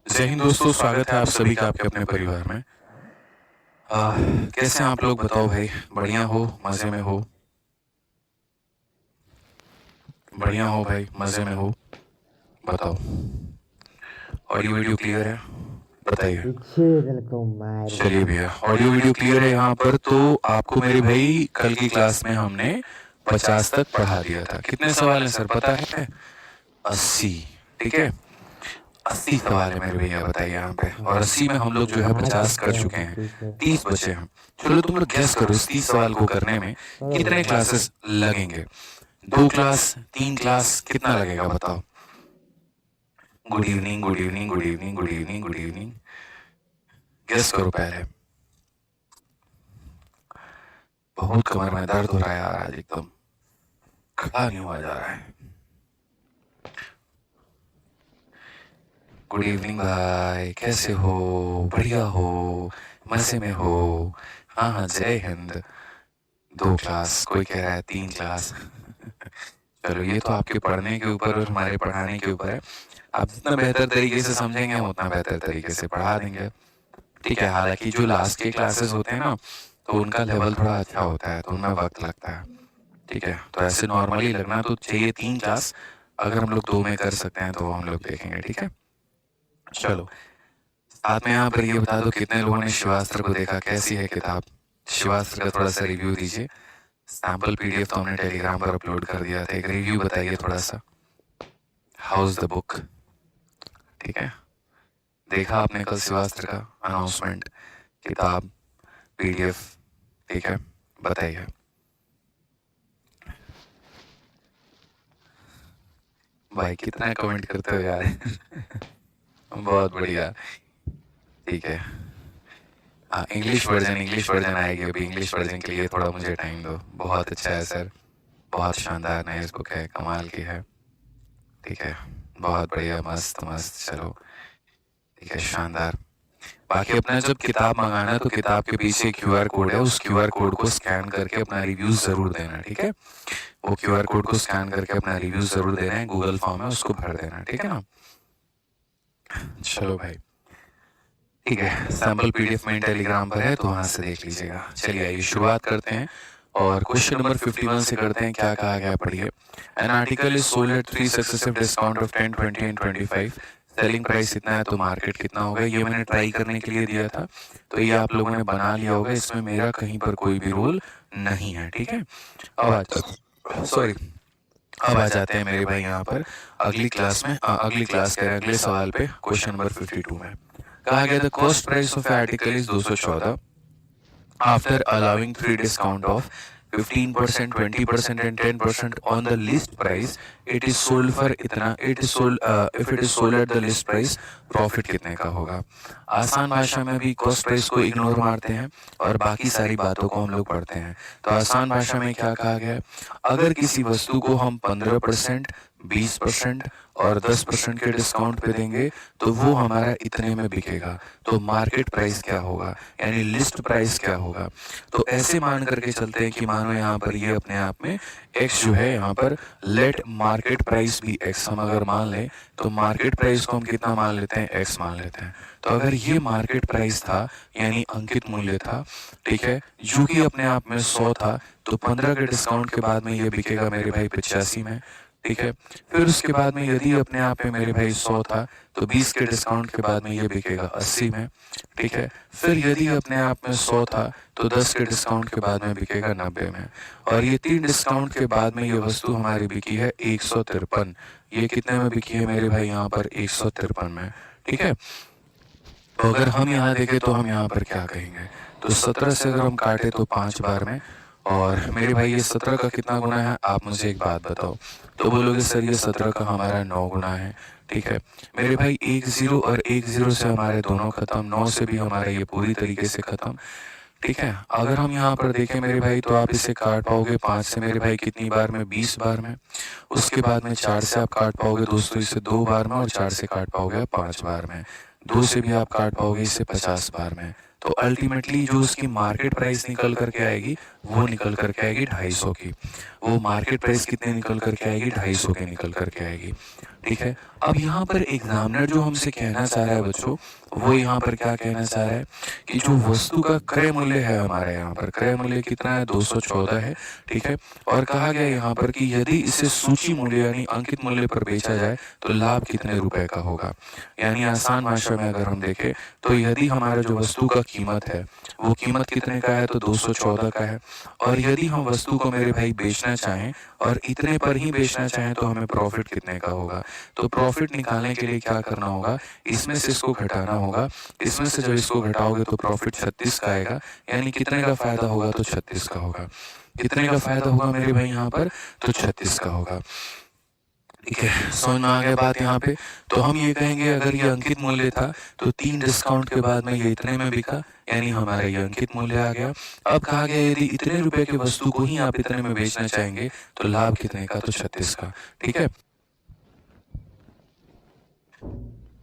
जय हिंद दोस्तों, स्वागत है आप सभी का आपके अपने परिवार में। कैसे हैं आप लोग, बताओ भाई। बढ़िया हो, मजे में हो? बढ़िया हो भाई, मजे में हो? बताओ। ऑडियो वीडियो क्लियर है? बताइए। चलिए भैया, ऑडियो वीडियो क्लियर है यहाँ पर। तो आपको मेरे भाई कल की क्लास में हमने 50 तक पढ़ा दिया था। कितने सवाल हैं सर, पता है? 80। ठीक है, 80 सवाल है मेरे भैया, बताइए यहाँ पे। और 80 में हम लोग जो है 50 कर चुके हैं, 30 बचे हैं। चलो तुम लोग गेस करो, इस 30 सवाल को करने में कितने क्लासेस लगेंगे? 2 क्लास, 3 क्लास, कितना लगेगा बताओ? Good evening, good evening, good evening, good evening, good evening. Guess करो पहले। बहुत कमर में दर्द हो रहा है यार, आज एकदम खड़ा नहीं हुआ जा रहा है। गुड इवनिंग भाई, कैसे हो? बढ़िया हो? मजे में हो? हाँ हाँ, जय हिंद। 2 क्लास, कोई कह रहा है 3 क्लास। चलो, ये तो आपके पढ़ने के ऊपर और हमारे पढ़ाने के ऊपर है। आप जितना बेहतर तरीके से समझेंगे हम उतना बेहतर तरीके से पढ़ा देंगे। ठीक है, हालांकि जो लास्ट के क्लासेस होते हैं ना, तो उनका लेवल थोड़ा अच्छा होता है, तो उनमें वक्त लगता है। ठीक है, तो ऐसे नॉर्मली लगना तो चाहिए 3 क्लास। अगर हम लोग 2 में कर सकते हैं तो हम लोग देखेंगे। ठीक है, चलो। साथ में यहाँ पर ये बता दो, कितने लोगों ने शिवास्त्र को देखा? कैसी है किताब? शिवास्त्र का थोड़ा सा रिव्यू दीजिए। सैम्पल पीडीएफ तो हमने टेलीग्राम पर अपलोड कर दिया था, एक रिव्यू बताइए थोड़ा सा। How is the book? ठीक है, देखा आपने कल शिवास्त्र का अनाउंसमेंट, किताब, पीडीएफ? ठीक है, बताइए। भाई कितना कमेंट करते हो यार। बहुत बढ़िया। ठीक है, हाँ, इंग्लिश वर्जन आएगी अभी। इंग्लिश वर्जन के लिए थोड़ा मुझे टाइम दो। बहुत अच्छा है सर, बहुत शानदार नाइस बुक है, कमाल की है। ठीक है, बहुत बढ़िया, मस्त मस्त। चलो ठीक है, शानदार। बाकी अपना जब किताब मंगाना है तो किताब के पीछे क्यूआर कोड है, उस क्यूआर कोड को स्कैन करके अपना रिव्यूज जरूर देना। ठीक है, वो क्यूआर कोड को स्कैन करके अपना रिव्यूज जरूर देना है। गूगल फॉर्म है, उसको भर देना। ठीक है ना? चलो भाई, ठीक है। सैम्पल पीडीएफ में टेलीग्राम पर है, तो वहां से देख लीजिएगा। चलिए आइए शुरुआत करते हैं और क्वेश्चन नंबर 51 से करते हैं। क्या कहा गया, पढ़िए। An article is sold at 3 successive discount of 10, 20 and 25। Selling price इतना है तो मार्केट कितना होगा? ये मैंने ट्राई करने के लिए दिया था, तो ये आप लोगों ने बना लिया होगा। इसमें मेरा कहीं पर कोई भी रोल नहीं है। ठीक है, अब आ जाते हैं मेरे भाई यहाँ पर अगली क्लास में, अगली क्लास के अगले सवाल पे, क्वेश्चन नंबर 52 में कहा गया, the cost price of article is 214 after allowing free discount of 15%, 20% and 10% on the list price. It is sold for इतना, it is sold if it is sold at the list price, profit कितने का होगा? आसान भाषा में भी cost price को ignore मारते हैं और बाकी सारी बातों को हम लोग पढ़ते हैं। तो आसान भाषा में क्या कहा गया है? अगर किसी वस्तु को हम 15%, 20% और 10% के डिस्काउंट पे देंगे तो वो हमारा इतने में बिकेगा। तो मार्केट प्राइस क्या होगा, यानी लिस्ट प्राइस क्या होगा। तो ऐसे मान करके चलते हैं कि मानो यहाँ पर ये अपने आप में x जो है यहाँ पर लेट मार्केट प्राइस भी x हम अगर मान लें तो मार्केट प्राइस को हम कितना मान लेते हैं, x मान लेते हैं। तो अगर ये मार्केट प्राइस था यानी अंकित मूल्य था, ठीक है, जो कि अपने आप में 100 था, तो 15 के डिस्काउंट के बाद में ये बिकेगा मेरे भाई 85 में, ठीक है। फिर उसके बाद में यदि अपने आप में मेरे भाई 100 था तो 20 के डिस्काउंट के बाद में ये बिकेगा 80 में, ठीक है। फिर यदि अपने आप में 100 था तो 10 के डिस्काउंट के बाद में बिकेगा 90 में, और ये 3 डिस्काउंट के बाद में ये वस्तु हमारी बिकी है 153। ये कितने में बिकी है मेरे भाई, यहाँ पर 153 में, ठीक है। तो अगर हम यहाँ देखें तो हम यहाँ पर क्या कहेंगे, तो 17 से अगर हम काटे तो 5 बार में, और मेरे भाई ये 17 का कितना गुना है, आप मुझे एक बात बताओ। तो बोलोगे सर ये 17 का हमारा 9 गुना है, ठीक है। मेरे भाई 1 0 और 1 0 से हमारे दोनों खत्म, 9 से भी हमारा ये पूरी तरीके से खत्म, ठीक है। अगर हम यहाँ पर देखें मेरे भाई तो आप इसे काट पाओगे 5 से मेरे भाई कितनी बार में, 20 बार में। उसके बाद में 4 से आप काट पाओगे दोस्तों इसे 2 बार में, और 4 से काट पाओगे आप 5 बार में। 2 से भी आप काट पाओगे इसे 50 बार में। तो अल्टीमेटली जो उसकी मार्केट प्राइस निकल करके आएगी वो निकल करके आएगी 250 की। वो मार्केट प्राइस कितने निकल करके आएगी, 250 की निकल करके आएगी, ठीक है। अब यहाँ पर एग्जामिनर जो हमसे कहना चाह रहा है बच्चों, वो यहाँ पर क्या कहना चाह रहा है कि जो वस्तु का क्रय मूल्य है हमारे यहाँ पर, क्रय मूल्य कितना है, 214 है, ठीक है। और कहा गया यहाँ पर कि यदि इसे सूची मूल्य यानी अंकित मूल्य पर बेचा जाए तो लाभ कितने रुपए का होगा। यानी आसान भाषा में अगर हम देखें तो यदि हमारा जो वस्तु का कीमत है वो कीमत कितने का है, तो 214 का है, और यदि हम वस्तु को मेरे भाई बेचना चाहें और इतने पर ही बेचना चाहें तो हमें प्रॉफिट कितने का होगा। तो प्रॉफिट निकालने के लिए क्या करना होगा, इसमें से इसको घटाना होगा। इसमें से जब इसको घटाओगे तो प्रॉफिट 36 का आएगा, यानी कितने का फायदा होगा, तो 36 का होगा। कितने का फायदा होगा मेरे भाई यहाँ पर, तो 36 का होगा, ठीक है। समझ में आ गया बात यहाँ पे। तो हम ये कहेंगे अगर ये अंकित मूल्य था तो 3 डिस्काउंट के बाद में ये इतने में बिका, यानी हमारा ये अंकित मूल्य आ गया। अब कहा गया यदि इतने रुपए की वस्तु को ही आप इतने में बेचना चाहेंगे तो लाभ कितने का, तो 36 का, ठीक है।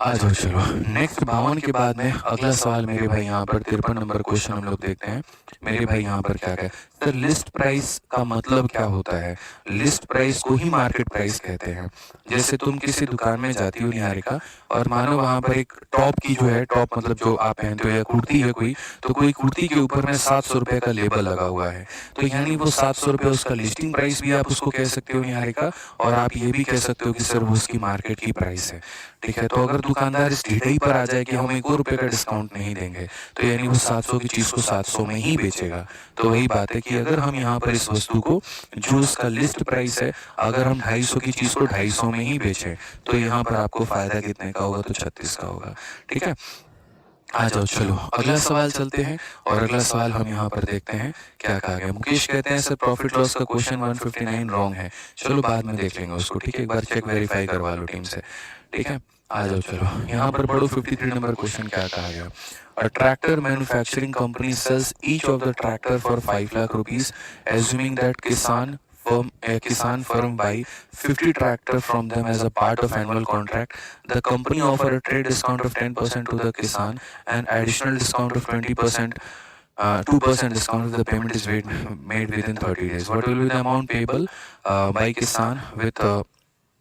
आ जाओ चलो नेक्स्ट 52 के बाद में अगला सवाल मेरे भाई यहाँ पर 53 नंबर क्वेश्चन हम लोग देखते हैं। मेरे भाई यहाँ पर क्या है, सर लिस्ट प्राइस का मतलब क्या होता है। लिस्ट प्राइस को ही मार्केट प्राइस कहते हैं। जैसे तुम किसी दुकान में जाती हो निहारिका, और मानो वहाँ पर एक टॉप की जो है, टॉप मतलब जो आप पहनते हो या कुर्ती है कोई, तो कोई कुर्ती के ऊपर में 700 रुपये का लेबल लगा हुआ है, तो यानी वो 700 रुपये उसका लिस्टिंग प्राइस भी आप उसको कह सकते हो निहारिका, और आप ये भी कह सकते हो कि सर वो उसकी मार्केट की प्राइस है, ठीक है। तो अगर दुकानदार इस ढीठई पर आ जाए कि हम 1 रुपये का डिस्काउंट नहीं देंगे, तो यानी वो 700 की चीज़ को 700 में ही बेचेगा। तो वही बात है कि अगर हम यहाँ पर इस वस्तु को जो उसका लिस्ट प्राइस है, अगर हम 250 की चीज़ को 250 में ही बेचें तो यहाँ पर आपको फायदा कितने का होगा, तो 36 का होगा, ठीक है। आ जाओ चलो अगला सवाल चलते हैं, और अगला सवाल हम यहाँ पर देखते हैं क्या कहा गया। मुकेश कहते हैं सर प्रॉफिट लॉस का क्वेश्चन 159 रॉन्ग है। चलो बाद में देख लेंगे उसको, ठीक है, एक बार चेक वेरीफाई करवा लो टीम से, ठीक है। आ जाओ चलो यहाँ पर पढ़ो 53 नंबर क्वेश्चन क्या कहा गया। A tractor manufacturing company sells each of the tractor for 5 lakh rupees, assuming that Kisan firm buy 50 tractor from them as a part of annual contract. The company offer a trade discount of 10% to the Kisan and additional discount of 20%. 2% discount if the payment is made within 30 days. What will be the amount payable by Kisan with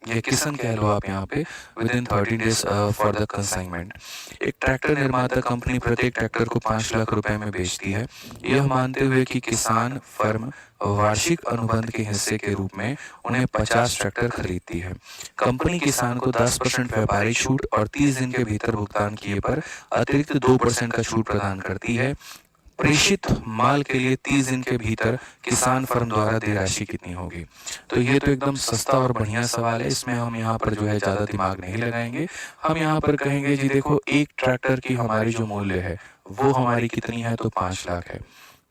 ये किसान कह लो आप यहाँ पे with in 30 days for the consignment. एक tractor निर्माता company प्रत्येक tractor को 5 लाख रुपए में बेचती है, यह मानते हुए कि किसान फर्म वार्षिक अनुबंध के हिस्से के रूप में उन्हें 50 ट्रैक्टर खरीदती है। कंपनी किसान को 10% व्यापारी छूट और 30 दिन के भीतर भुगतान किए पर अतिरिक्त 2% का छूट प्रदान करती है। प्रेषित माल के लिए 30 दिन के भीतर किसान फर्म द्वारा देय राशि कितनी होगी। तो ये तो एकदम सस्ता और बढ़िया सवाल है, इसमें हम यहाँ पर जो है ज़्यादा दिमाग नहीं लगाएंगे। हम यहाँ पर कहेंगे जी देखो एक ट्रैक्टर की हमारी जो मूल्य है वो हमारी कितनी है, तो 5 लाख है,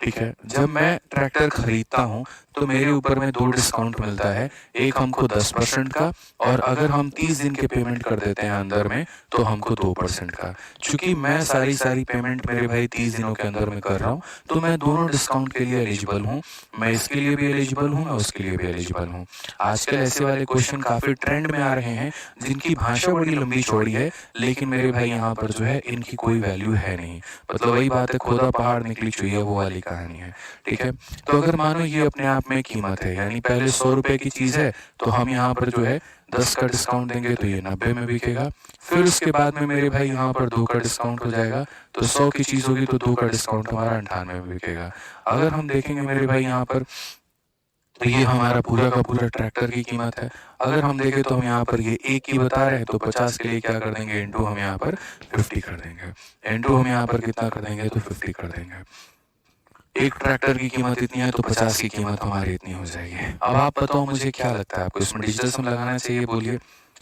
ठीक है, जब मैं ट्रैक्टर खरीदता हूँ तो मेरे ऊपर में 2 डिस्काउंट मिलता है, एक हमको 10% का और अगर हम 30 दिन के पेमेंट कर देते हैं अंदर में तो हमको 2% का। चूँकि मैं सारी पेमेंट मेरे भाई 30 दिनों के अंदर में कर रहा हूँ, तो मैं दोनों डिस्काउंट के लिए एलिजिबल हूँ। मैं इसके लिए भी एलिजिबल हूँ, मैं उसके लिए भी एलिजिबल हूँ। आजकल ऐसे वाले क्वेश्चन काफ़ी ट्रेंड में आ रहे हैं, जिनकी भाषा बड़ी लंबी-चौड़ी है, लेकिन मेरे भाई यहाँ पर जो है इनकी कोई वैल्यू है नहीं। मतलब वही बात है, खोदा पहाड़ निकली चुहिया, वो वाली कहानी है, ठीक है? तो अगर मानो ये अपने आप में कीमत है, यानी पहले 100 रुपए की चीज़ है, तो हम यहाँ पर जो है 10 का डिस्काउंट देंगे तो ये 90 में बिकेगा। फिर उसके बाद में मेरे भाई यहाँ पर 2 का डिस्काउंट हो जाएगा, तो 100 की चीज़ होगी तो 2 का डिस्काउंट हमारा 98 में बिकेगा। अगर हम देखेंगे मेरे भाई यहाँ पर, तो ये हमारा पूरा का पूरा ट्रैक्टर की कीमत है। अगर हम देखें तो हम यहाँ पर ये 1 की बता रहे हैं, तो 50 के लिए क्या कर देंगे, इंटू हम यहाँ पर 50 कर देंगे। इंटू हम यहाँ पर कितना कर देंगे, तो 50 कर देंगे। एक ट्रैक्टर की कीमत इतनी है तो 50 की कीमत हमारी इतनी हो जाएगी। अब आप बताओ मुझे क्या लगता है, आपको इसमें डिजिटल सम लगाना चाहिए, बोलिए?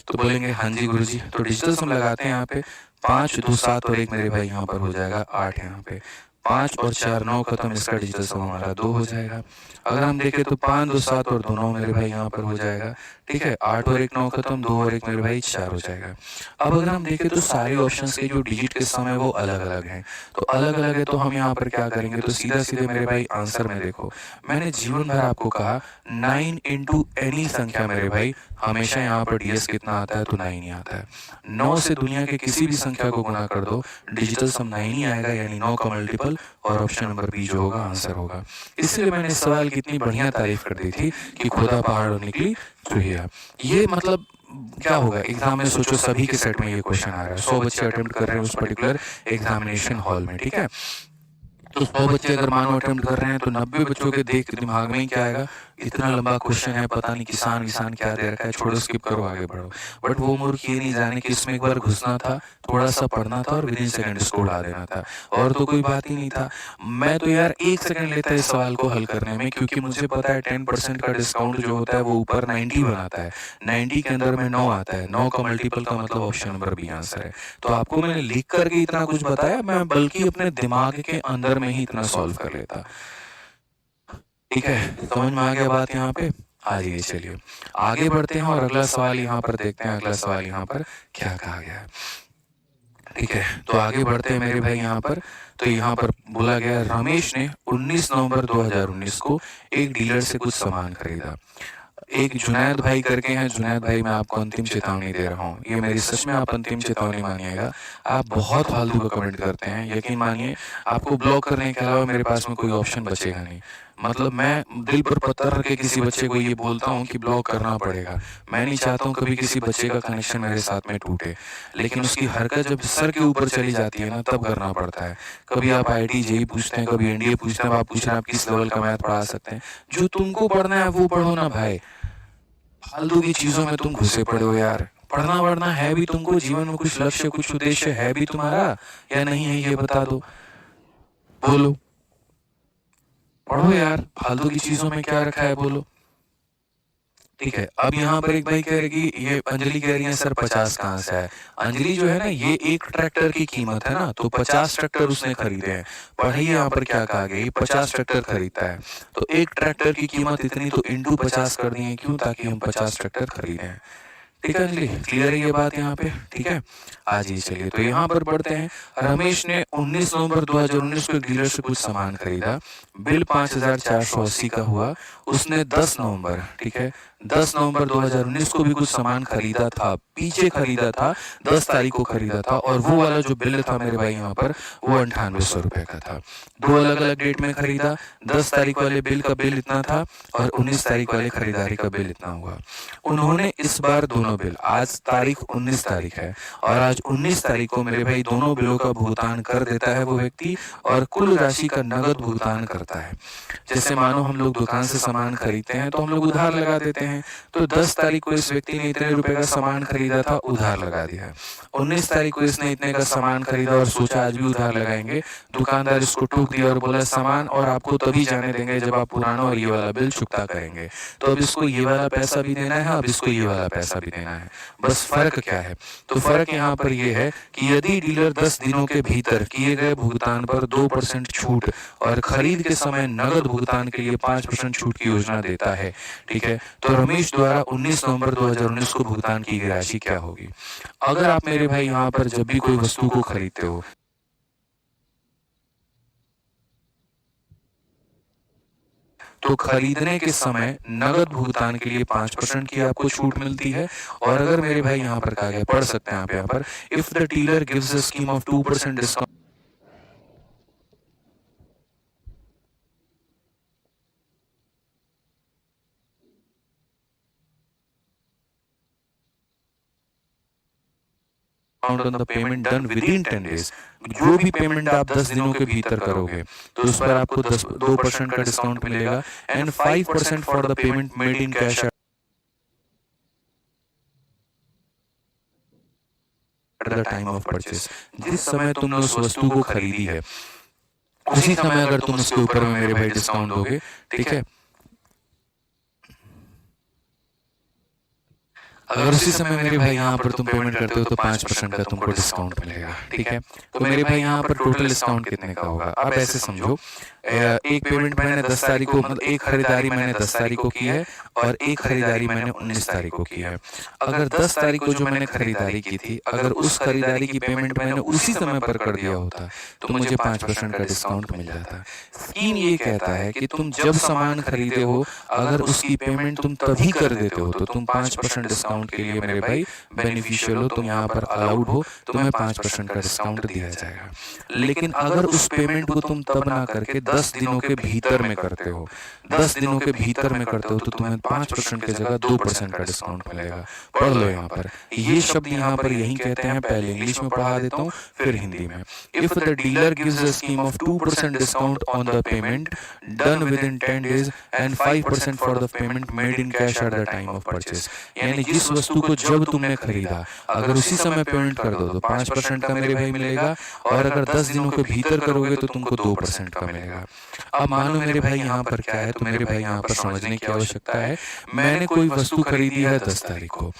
तो बोलेंगे हाँ जी गुरुजी। तो डिजिटल सम लगाते हैं यहाँ पे, 5 2 7 और 1 मेरे भाई यहाँ पर हो जाएगा 8 यहाँ पे। 5 और 4 9 खत्म, इसका डिजिटल सम हमारा 2 हो जाएगा। अगर हम देखें तो 5 2 7 और 2 9 मेरे भाई यहाँ पर हो जाएगा, ठीक है? 8 और 1 9 खत्म, 2 और 1 मेरे भाई 4 हो जाएगा। अब अगर हम देखें तो सारे ऑप्शंस के जो डिजिट के सम है वो अलग-अलग हैं। तो अलग-अलग है तो हम यहाँ पर क्या करेंगे, तो सीधा-सीधे मेरे भाई आंसर में देखो, मैंने जीवन भर आपको कहा 9 इंटू एनी संख्या मेरे भाई, हमेशा यहाँ पर डीएस कितना आता है, तो 9 ही आता है। 9 से दुनिया के किसी भी संख्या को गुणा कर दो, डिजिटल सम 9 ही आएगा, यानी 9 का मल्टीपल, और ऑप्शन नंबर बी जो होगा आंसर होगा। इसलिए मैंने इस सवाल की इतनी बढ़िया तारीफ कर दी थी कि खोदा पहाड़ और निकली चुहिया। ये मतलब क्या होगा, एग्जाम में सोचो सभी के सेट में ये क्वेश्चन आ रहा है, 100 बच्चे अटेम्प्ट कर रहे हैं उस पर्टिकुलर एग्जामिनेशन हॉल में, ठीक है? तो 100 बच्चे अगर मानो अटेम्प्ट कर रहे हैं तो 90 बच्चों के देख दिमाग में ही क्या आएगा, इतना लंबा क्वेश्चन है, पता नहीं किसान विसान क्या दे रखा है, छोड़ो स्किप करो आगे बढ़ो। बट वो मूर्ख ये नहीं जाने कि इसमें एक बार घुसना था, थोड़ा सा पढ़ना था और विदिन सेकंड इसको उड़ा देना था, और तो कोई बात ही नहीं था। मैं तो यार 1 सेकंड लेता है इस सवाल को हल करने में, क्योंकि मुझे पता है 10% का डिस्काउंट जो होता है वो ऊपर 90 बनाता है, 90 के अंदर में 9 आता है, 9 का मल्टीपल का मतलब ऑप्शन नंबर बी आंसर है। तो आपको मैंने लिख करके इतना कुछ बताया, मैं बल्कि अपने दिमाग के अंदर में ही इतना सॉल्व कर लेता, ठीक है? समझ में आ गया बात यहाँ पे? हाँ जी, चलिए आगे बढ़ते हैं और अगला सवाल यहाँ पर देखते हैं, अगला सवाल यहाँ पर क्या कहा गया है, ठीक है? तो आगे बढ़ते हैं मेरे भाई यहाँ पर। तो यहाँ पर बोला गया, रमेश ने 19 नवंबर 2019 को एक डीलर से कुछ सामान खरीदा। एक जुनैद भाई करके हैं, जुनैद भाई मैं आपको अंतिम चेतावनी दे रहा हूँ, ये मेरी सच में आप अंतिम चेतावनी मानिएगा। आप बहुत फालतू का कमेंट करते हैं, यकीन मानिए आपको ब्लॉक करने के अलावा मेरे पास में कोई ऑप्शन बचेगा नहीं। मतलब मैं दिल पर पत्थर रख के किसी बच्चे को ये बोलता हूँ कि ब्लॉक करना पड़ेगा। मैं नहीं चाहता हूँ कभी किसी बच्चे का कनेक्शन मेरे साथ में टूटे, लेकिन उसकी हरकत जब सर के ऊपर चली जाती है ना, तब करना पड़ता है। कभी आप आईटी जेई पूछते हैं, कभी एनडीए पूछते हैं, आप पूछ रहे हैं आप किस लेवल का मैथ पढ़ा सकते हैं। जो तुमको पढ़ना है वो पढ़ो ना भाई, फालतू की चीजों में तुम घुसे पड़े हो यार। पढ़ना वढ़ना है भी तुमको, जीवन में कुछ लक्ष्य कुछ उद्देश्य है भी तुम्हारा या नहीं है, ये बता दो, बोलो। पढ़ो यार, फालतू की चीजों में क्या रखा है, बोलो, ठीक है? अब यहाँ पर एक भाई कह रही कि ये अंजलि कह रही है सर 50 कहाँ से है। अंजलि जो है ना, ये एक ट्रैक्टर की कीमत है ना, तो 50 ट्रैक्टर उसने खरीदे हैं। पढ़िए यहाँ पर क्या कहा गया, ये 50 ट्रैक्टर खरीदता है, तो एक ट्रैक्टर की कीमत इतनी, तो इंटू 50 कर दिए, क्यों? ताकि हम 50 ट्रैक्टर खरीदें। ठीक है अंजलि, क्लियर है ये बात यहाँ पे, ठीक है? आज ही चलिए तो यहाँ पर पढ़ते हैं। रमेश ने 19 नवंबर 2019 को डीलर से कुछ सामान खरीदा, बिल 5480 का हुआ। उसने 10 नवंबर, ठीक है, 10 नवंबर 2019 को भी कुछ सामान खरीदा था, पीछे खरीदा था, 10 तारीख को खरीदा था, और वो वाला जो बिल था मेरे भाई यहाँ पर, वो 9800 रुपए का था। दो अलग अलग डेट में खरीदा, 10 तारीख वाले बिल का बिल इतना था और 19 तारीख वाले खरीदारी का बिल इतना हुआ। उन्होंने इस बार दोनों बिल, आज तारीख 19 तारीख है और आज 19 तारीख को मेरे भाई दोनों बिलों का भुगतान कर देता है वो व्यक्ति, और कुल राशि का नगद भुगतान करता है। जैसे मानो हम लोग दुकान से सामान खरीदते हैं तो हम लोग उधार लगा देते हैं, तो 10 तारीख को इस व्यक्ति ने इतने रुपए का सामान खरीदा था, उधार लगा दिया। 19 तारीख को इसने इतने का सामान खरीदा और सोचा आज भी उधार लगाएंगे, दुकानदार इसको टोक दिया और बोला सामान और आपको तभी जाने देंगे जब आप पुराना और ये वाला बिल चुकता करेंगे। तो अब इसको ये वाला पैसा भी देना है, अब इसको ये वाला पैसा भी देना है। बस फ़र्क क्या है? तो फ़र्क यहाँ पर ये है कि यदि डीलर 10 दिनों के भीतर किए गए भुगतान पर 2% छूट और खरीद के समय नकद भुगतान के लिए 5% छूट की योजना देता है, ठीक है? तो रमेश द्वारा 19 नवंबर 2019 को भुगतान की गई राशि क्या होगी? अगर आप मेरे भाई यहाँ पर जब भी कोई वस्तु को खरीदते हो, तो खरीदने के समय नकद भुगतान के लिए 5% की आपको छूट मिलती है। और अगर मेरे भाई यहाँ पर कहा गया, पढ़ सकते हैं आप यहाँ पर, if the dealer gives a scheme of 2% discount on the payment done with in 10 days, जो भी पेमेंट आप 10 दिनों के भीतर करोगे तो उस पर आपको 2% का डिस्काउंट मिलेगा and 5% for the payment made in cash at the time of purchase. जिस समय तुमने उस वस्तु को खरीदी है उसी समय अगर तुम उसके ऊपर में मेरे भाई डिस्काउंट दोगे, ठीक है, अगर उसी समय मेरे भाई यहाँ पर तुम पेमेंट करते हो तो 5% का तुमको डिस्काउंट मिलेगा, ठीक है। तो मेरे भाई यहाँ पर टोटल डिस्काउंट कितने का होगा? आप ऐसे समझो, एक पेमेंट मैंने 10 तारीख को, मतलब एक खरीदारी मैंने 10 तारीख को की है और एक खरीदारी मैंने 19 तारीख को की है। अगर 10 तारीख को जो मैंने खरीदारी की थी, अगर उस खरीदारी की पेमेंट मैंने उसी समय पर कर दिया होता तो मुझे 5% का डिस्काउंट मिल जाता। स्कीम ये कहता है कि तुम जब सामान खरीदे हो, अगर उसकी पेमेंट तुम तभी कर देते हो तो तुम 5% डिस्काउंट के लिए मेरे भाई बेनिफिशियल हो, तुम यहाँ पर अलाउड हो, तुम्हें 5% का डिस्काउंट दिया जाएगा। लेकिन अगर उस पेमेंट को तुम तब ना करके 10 दिनों के भीतर में करते हो, 10 दिनों के भीतर में करते हो तो तुम्हें 5% की जगह 2% का डिस्काउंट मिलेगा। पढ़ लो यहाँ पर, ये शब्द यहाँ पर यही कहते हैं, पहले इंग्लिश में पढ़ा देता हूँ फिर हिंदी में। If the dealer gives a scheme of 2% discount on the payment done with in 10 days and 5% for the payment made in cash at the time of purchase, यानी जिस वस्तु को जब तुमने खरीदा अगर उसी समय पेमेंट कर दो तो 5% का मेरे भाई मिलेगा, और अगर 10 दिनों के भीतर करोगे तो तुमको 2% का मिलेगा। अब मान लो मेरे भाई यहाँ पर क्या है, तो मेरे भाई यहाँ पर समझने की आवश्यकता है, मैंने कोई वस्तु खरीदी है 10 तारीख को,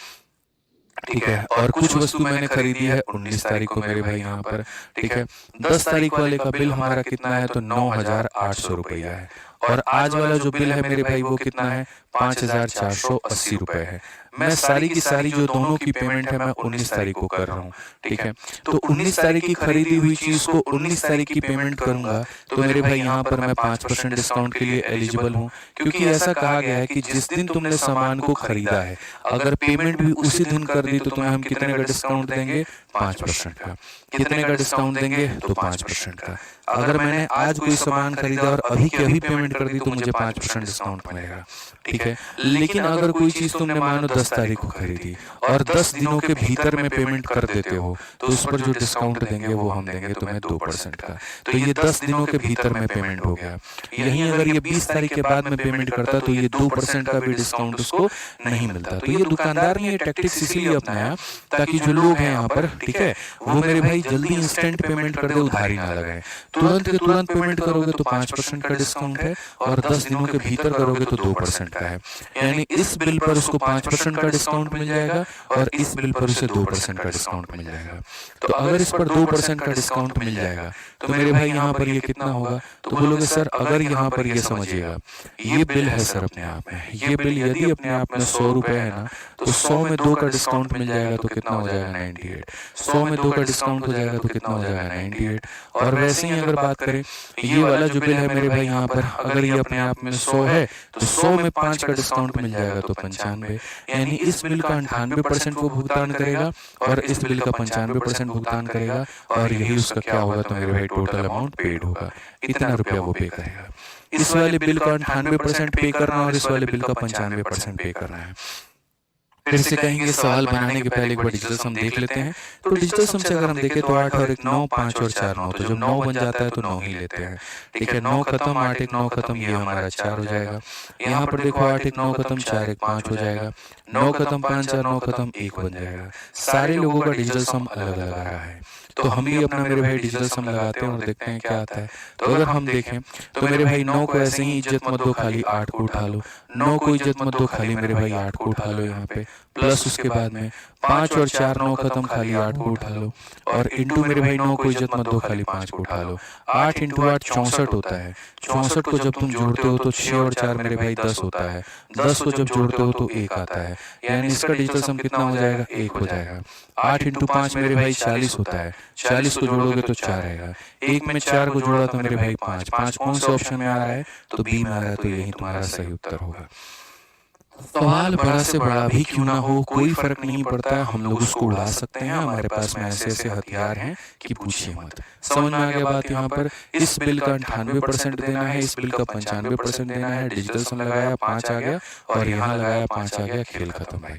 ठीक है, और कुछ वस्तु मैंने खरीदी है 19 तारीख को मेरे भाई यहाँ पर, ठीक है। 10 तारीख वाले का बिल हमारा कितना है, तो 9,800 रुपया है, और आज वाला जो बिल है मेरे भाई वो कितना है, 5,480 रुपए है। मैं सारी की सारी जो दोनों की पेमेंट है मैं 19 तारीख को कर रहा हूँ, ठीक है। तो 19 तारीख की खरीदी हुई चीज को 19 तारीख की पेमेंट करूंगा तो मेरे भाई यहाँ पर मैं 5% डिस्काउंट के लिए एलिजिबल हूँ, क्योंकि ऐसा कहा गया है कि जिस दिन तुमने सामान को खरीदा है अगर पेमेंट भी उसी दिन कर दी तो तुम्हें हम कितने का डिस्काउंट देंगे, 5% का। कितने का डिस्काउंट देंगे, तो 5% का। अगर मैंने आज कोई सामान खरीदा और अभी की अभी पेमेंट कर दी तो मुझे 5% डिस्काउंट मिलेगा, ठीक है। लेकिन अगर कोई चीज तुमने मानो 10 तारीख को खरीदी और 10 दिनों के भीतर में पेमेंट कर देते हो तो उस पर जो डिस्काउंट देंगे वो हम देंगे तुम्हें 2% का। तो ये 10 दिनों के भीतर में पेमेंट हो गया। यहीं अगर ये 20 तारीख के बाद में पेमेंट करता तो ये 2% का भी डिस्काउंट उसको नहीं मिलता। तो ये दुकानदार ने ये टैक्टिक्स इसीलिए अपनाया ताकि जो लोग हैं यहाँ पर, ठीक है, वो मेरे भाई जल्दी इंस्टेंट पेमेंट कर दे, उधारी ना लगाए। तुरंत के तुरंत पेमेंट करोगे तो 5% का डिस्काउंट है, और 10 दिनों के भीतर करोगे तो 2% का है। यानी इस बिल पर उसको 5% का डिस्काउंट मिल जाएगा और इस बिल पर उसे 2% का डिस्काउंट मिल जाएगा। तो अगर इस पर 2% का डिस्काउंट मिल जाएगा तो मेरे भाई यहाँ पर ये कितना होगा, तो बोलोगे सर अगर यहाँ पर ये समझिएगा ये बिल है सर अपने आप में, ये बिल यदि अपने आप में 100 रुपए है ना तो 100 में 2 का डिस्काउंट मिल जाएगा तो कितना हो जाएगा, 98। 100 में 2 का डिस्काउंट हो जाएगा तो कितना हो जाएगा, 98। और वैसे ही अगर बात करें ये वाला जो बिल है मेरे भाई यहाँ पर, अगर ये अपने आप में 100 है तो 100 में 5 का डिस्काउंट मिल जाएगा तो 95। यानी इस बिल का 98% वो भुगतान करेगा और इस बिल का 95% भुगतान करेगा, और यही उसका क्या होगा, तो मेरे भाई टोटल अमाउंट पेड होगा, इतना रुपया वो पे करेगा। इस वाले बिल का 98% पे करना और इस वाले बिल का 95% पे करना है। फिर से कहेंगे सवाल बनाने के पहले एक बार डिजिटल सम देख लेते हैं। तो डिजिटल सम से अगर हम देखें तो 8 और 1 9, 5 और 4 9, तो जब 9 बन जाता है तो 9 ही लेते हैं, ठीक है। 9 खत्म, 8 1 9 खत्म, ये हमारा 4 हो जाएगा। यहाँ पर देखो 8 1 9 खत्म, 4 1 5 हो जाएगा, 9 खत्म, 5 4 9 खत्म, 1 बन जाएगा। सारे लोगों का डिजिटल सम अलग अलग आ रहा है। तो हम भी अपना मेरे भाई डिजिटल सम लगाते हैं और देखते हैं क्या आता है। तो अगर हम देखें तो मेरे भाई 9 को ऐसे ही इज्जत मत दो, खाली 8 को उठा लो। 9 को इज्जत मत दो, खाली मेरे भाई 8 को उठा लो यहाँ पे। प्लस उसके बाद में 5 और 4 9 खत्म, खाली 8 को उठा लो। और इंटू मेरे भाई 9 को इज्जत मत दो, खाली 5 को उठा लो। 8 इंटू 8 64 होता है। 64 को जब तुम जोड़ते हो तो 6 और 4 मेरे भाई 10 होता है। 10 को जब जोड़ते हो तो 1 आता है, यानी इसका डिजिटल सम कितना हो जाएगा? 1 हो जाएगा। 8 इंटू 5 मेरे भाई 40 होता है। 40 को जोड़ोगे तो 4 आएगा। 1 में 4 को जोड़ा तो मेरे भाई 5। 5 कौन से ऑप्शन में आ रहा है? तो बी में आ रहा है, तो यही तुम्हारा सही उत्तर होगा। सवाल बड़ा से बड़ा भी क्यों ना हो, कोई फर्क नहीं पड़ता, हम लोग उसको उड़ा सकते हैं। हमारे पास में ऐसे ऐसे हथियार हैं कि पूछिए मत। समझ में आ गया बात? यहाँ पर इस बिल का 98% देना है, इस बिल का 95% देना है। डिजिटल सम लगाया 5 आ गया, और यहाँ लगाया 5 आ गया, खेल खत्म भाई।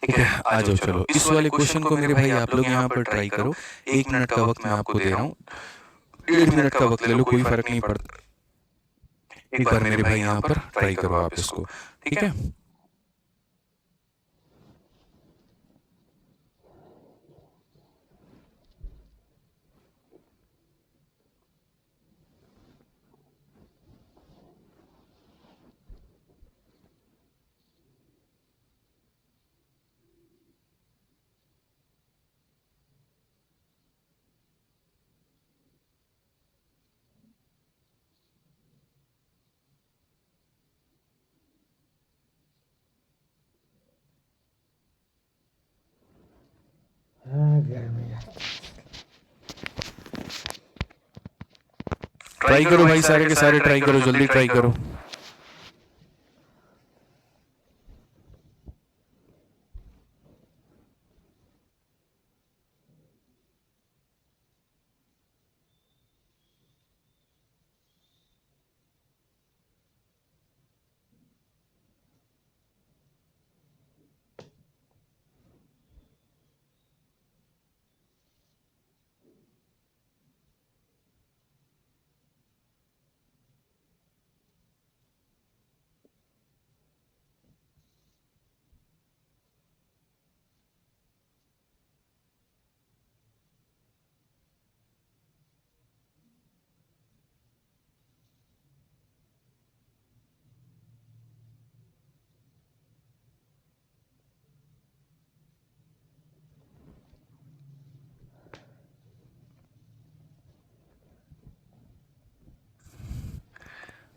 ठीक है, आ जाओ चलो इस वाले क्वेश्चन को मेरे भाई आप लोग यहाँ पर ट्राई करो। 1 मिनट का वक्त मैं आपको दे रहा हूँ, 1.5 मिनट का वक्त ले लो, कोई फर्क नहीं पड़ता। एक बार मेरे भाई यहाँ पर ट्राई करो आप इसको, ठीक है। ट्राई करो भाई, सारे के सारे ट्राई करो, जल्दी ट्राई करो।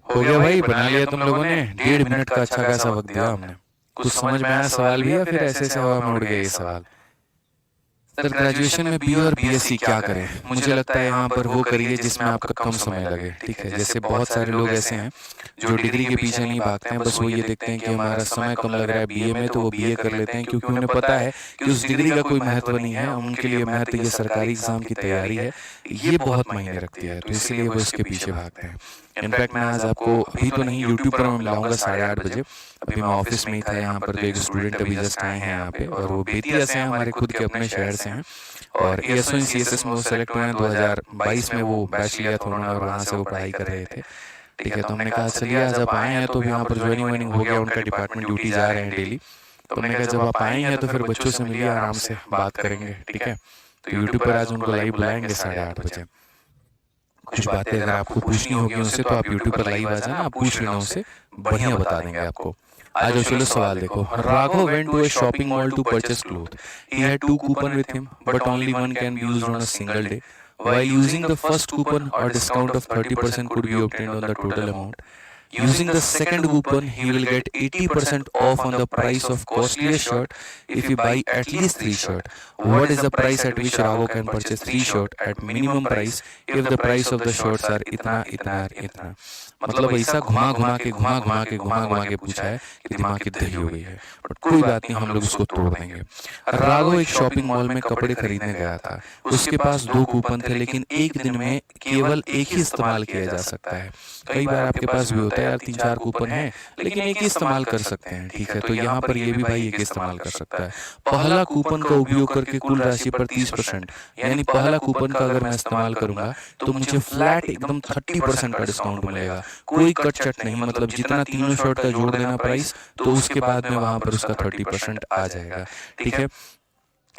हो गया भाई, बना लिया तुम लोगों ने। 1.5 मिनट का अच्छा खासा वक्त दिया हमने। कुछ समझ में आया सवाल भी, या फिर ऐसे ऐसे हवा में उड़ गए ये सवाल? सर ग्रेजुएशन में बी और बीएससी क्या करें? मुझे लगता है यहाँ पर वो करिए जिसमें आपका कम समय लगे, ठीक है। जैसे बहुत सारे लोग ऐसे हैं जो डिग्री के पीछे नहीं भागते हैं, बस वो ये देखते हैं कि हमारा समय कम लग रहा है बीए में, तो वो बीए कर लेते हैं, क्योंकि उन्हें पता है कि उस डिग्री का कोई महत्व नहीं है। उनके लिए महत्व ये सरकारी एग्जाम की तैयारी है, ये बहुत मायने रखती है, तो इसलिए वो इसके पीछे भागते हैं। इनफैक्ट मैं आज आपको अभी तो नहीं, यूट्यूब पर मैं मिलाऊंगा 8:30 बजे। अभी मैं ऑफिस में ही था यहाँ पर, तो एक स्टूडेंट अभी जस्ट आए हैं यहाँ पे, और वो बेतिया से हैं, हमारे खुद के अपने शहर से हैं, और एएसओ इन सीएसएस में वो सेलेक्ट हुए हैं। 2022 में वो बैच लिया था उन्होंने, और वहाँ से वो पढ़ाई कर रहे थे, ठीक है। तो हमने कहा चलिए आज आप आए हैं तो यहाँ पर ज्वाइनिंग वाइनिंग हो गया, उनका डिपार्टमेंट ड्यूटी जा रहे हैं डेली। तो हमने कहा जब आप आए हैं तो फिर बच्चों से मिलिए, आराम से बात करेंगे, ठीक है। तो यूट्यूब पर आज उनको लाइव बुलाएंगे 8:30 बजे। कुछ बातें अगर आपको पूछनी होगी उनसे तो आप यूट्यूब पर लाइव आ जाना, आप पूछ लेना उनसे, बढ़िया बता देंगे आपको। आ जाओ चलो सवाल देखो। Raghav went to a shopping mall to purchase clothes. He had 2 coupons with him, but only one can be used on a single day. While using the first coupon, a discount of 30% could be obtained on the total amount. Using the second coupon, he will get 80% off on the price of costliest shirt if he buy at least 3 shirts. What is the price at which Raghav can purchase 3 shirts at minimum price if the price of the shirts are इतना इतना इतना? मतलब ऐसा घुमा घुमा के पूछा है कि दिमाग की दही हो गई है, बट कोई बात नहीं, हम लोग उसको तोड़ देंगे। राघव एक शॉपिंग मॉल में कपड़े खरीदने गया था। उसके पास 2 कूपन थे, लेकिन एक दिन में केवल एक ही इस्तेमाल किया जा सकता है। कई बार आपके पास भी होता है यार 3-4 कूपन है, लेकिन एक ही इस्तेमाल कर सकते हैं, ठीक है। तो यहाँ पर ये भी भाई एक इस्तेमाल कर सकता है। पहला कूपन का उपयोग करके कुल राशि पर 30%, यानी पहला कूपन का अगर मैं इस्तेमाल करूंगा तो मुझे फ्लैट एकदम 30% का डिस्काउंट मिलेगा, कोई कट चट नहीं। मतलब जितना तीनों शर्ट का जोड़ देना प्राइस, तो उसके बाद में वहां पर उसका 30% आ जाएगा, ठीक है।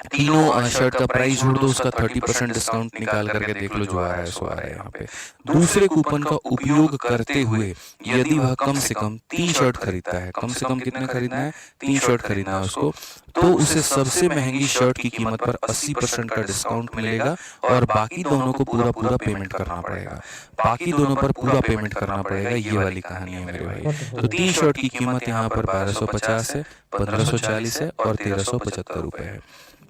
तीनों शर्ट का प्राइस जोड़ दो, उसका 30% डिस्काउंट निकाल करके देख लो जो आ रहा है सो आ रहा है यहाँ पे। दूसरे कूपन का उपयोग करते हुए यदि वह कम से कम 3 शर्ट खरीदता है, कम से कम कितने खरीदना है, 3 शर्ट खरीदना है उसको, तो उसे सबसे महंगी शर्ट की कीमत पर 80% का डिस्काउंट मिलेगा और बाकी दोनों को पूरा पूरा पेमेंट करना पड़ेगा। बाकी दोनों पर पूरा पेमेंट करना पड़ेगा, ये वाली कहानी है मेरे भाई। तो 3 शर्ट की कीमत यहाँ पर 1250 है, 1540 है और 1375 रुपए है।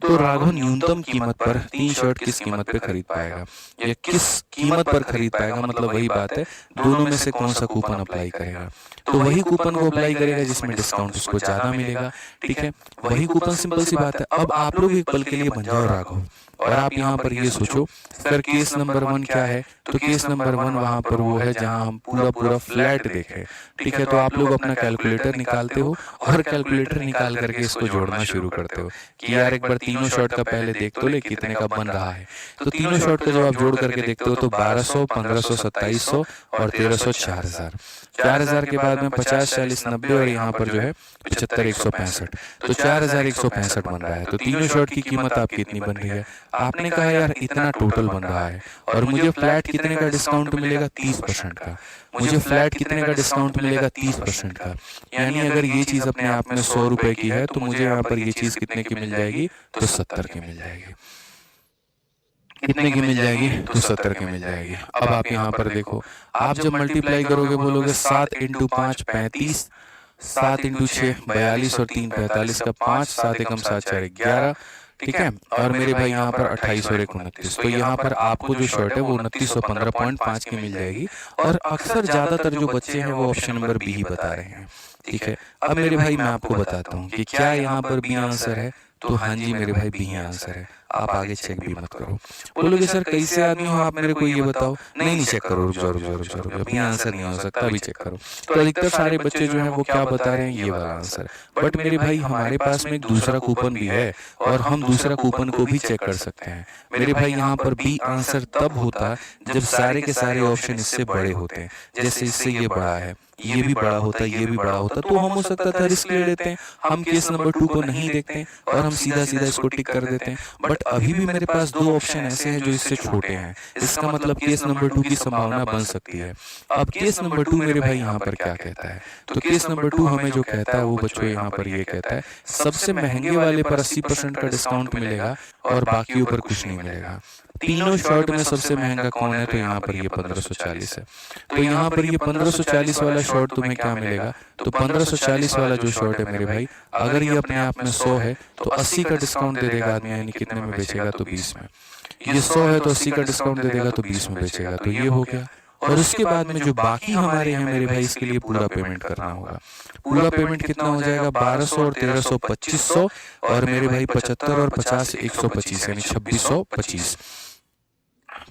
तो राघव न्यूनतम कीमत पर 3 शर्ट किस कीमत पे खरीद पाएगा, या किस कीमत पर खरीद पाएगा, मतलब वही बात है, दोनों में से कौन सा कूपन अप्लाई करेगा। तो वही कूपन को अप्लाई करेगा जिसमें डिस्काउंट उसको ज्यादा मिलेगा, ठीक है। वही कूपन, सिंपल सी बात है। अब आप लोग एक पल के लिए बन जाओ राघव और आप यहाँ पर ये सोचो, सर केस नंबर 1 क्या है, तो केस नंबर 1 वहां पर वो है जहां हम पूरा पूरा फ्लैट देखें, ठीक है। तो आप लोग अपना कैलकुलेटर निकालते हो और कैलकुलेटर निकाल करके इसको जोड़ना शुरू करते हो कि यार एक बार तीनों शॉट का पहले देख तो ले कितने का बन रहा है। तो तीनों शॉट का जब आप जोड़ करके देखते हो तो 1200, 1500, 2700 और 1300, 4000। 4000 के बाद में 50, 40, 90 और यहाँ पर जो है 75, 165, तो 4165 बन रहा है। तो तीनों शॉट की कीमत आपकी इतनी बन रही है। आपने कहा यार इतना टोटल बन रहा है और मुझे फ्लैट कितने का डिस्काउंट मिलेगा, 30% का। मुझे फ्लैट कितने का डिस्काउंट मिलेगा, 30% का। यानी अगर ये चीज अपने आप में 100 रुपए की है तो मुझे यहाँ पर ये चीज कितने की मिल जाएगी, तो 70 की मिल जाएगी। कितने की मिल जाएगी, तो 70 की मिल जाएगी। अब आप यहाँ पर देखो, आप जब मल्टीप्लाई करोगे बोलोगे 7 × 5 35, 7 × 6 42 और 3 45 का 5, 7 एकम 7 4 11, ठीक है। और मेरे भाई यहाँ पर 28 और 1 29, तो यहाँ पर आपको जो शर्ट है वो 2915.5 की मिल जाएगी। और अक्सर ज्यादातर जो बच्चे हैं वो ऑप्शन नंबर बी ही बता रहे हैं, ठीक है। अब मेरे भाई मैं आपको बताता हूँ कि क्या यहाँ पर बी आंसर है, तो हाँ जी मेरे भाई बी आंसर है। आप आगे चेक भी मत करो। बोलोगे सर कैसे आदमी हो आप, मेरे को ये बताओ। नहीं नहीं चेक करो, रुक जाओ रुक जाओ रुक जाओ रुक जाओ, बी आंसर नहीं हो सकता, अभी चेक करो। तो अधिकतर सारे बच्चे जो हैं वो क्या बता रहे हैं, ये वाला आंसर। बट मेरे भाई हमारे पास में एक दूसरा कूपन भी है और हम दूसरा कूपन को भी चेक कर सकते हैं। मेरे भाई यहाँ पर बी आंसर तब होता जब सारे के सारे ऑप्शन इससे बड़े होते हैं। जैसे इससे ये बड़ा है, ये भी बड़ा होता, ये भी बड़ा होता, तो हम हो सकता था रिस्क ले लेते हैं, हम केस नंबर 2 को नहीं देखते हैं और हम सीधा सीधा इसको टिक कर देते हैं। बट अभी भी मेरे पास 2 ऑप्शन ऐसे हैं जो इससे छोटे हैं, इसका मतलब केस नंबर 2 की संभावना बन सकती है। अब केस नंबर 2 मेरे भाई यहाँ पर क्या कहता है, तो केस नंबर 2 हमें जो कहता है वो बच्चों यहाँ पर ये कहता है, सबसे महंगे वाले पर 80% का डिस्काउंट मिलेगा और बाकियों पर कुछ नहीं मिलेगा। तीनों शर्ट में सबसे महंगा कौन है, तो यहाँ पर ये 1540 है। तो यहाँ पर ये 1540 वाला शर्ट तुम्हें क्या मिलेगा, तो 1540 वाला जो शर्ट है मेरे भाई, अगर ये अपने आप में 100 है तो 80 का डिस्काउंट दे देगा आदमी, यानी कितने में बेचेगा, तो 20 में। ये 100 है तो 80 का डिस्काउंट दे देगा तो 20 में बेचेगा, तो ये हो गया। और उसके बाद में जो बाकी हमारे हैं मेरे भाई, इसके लिए पूरा पेमेंट करना होगा। पूरा पेमेंट कितना हो जाएगा, 1200 और 1300 2500, और मेरे भाई 75 और 50 125, यानी 2625,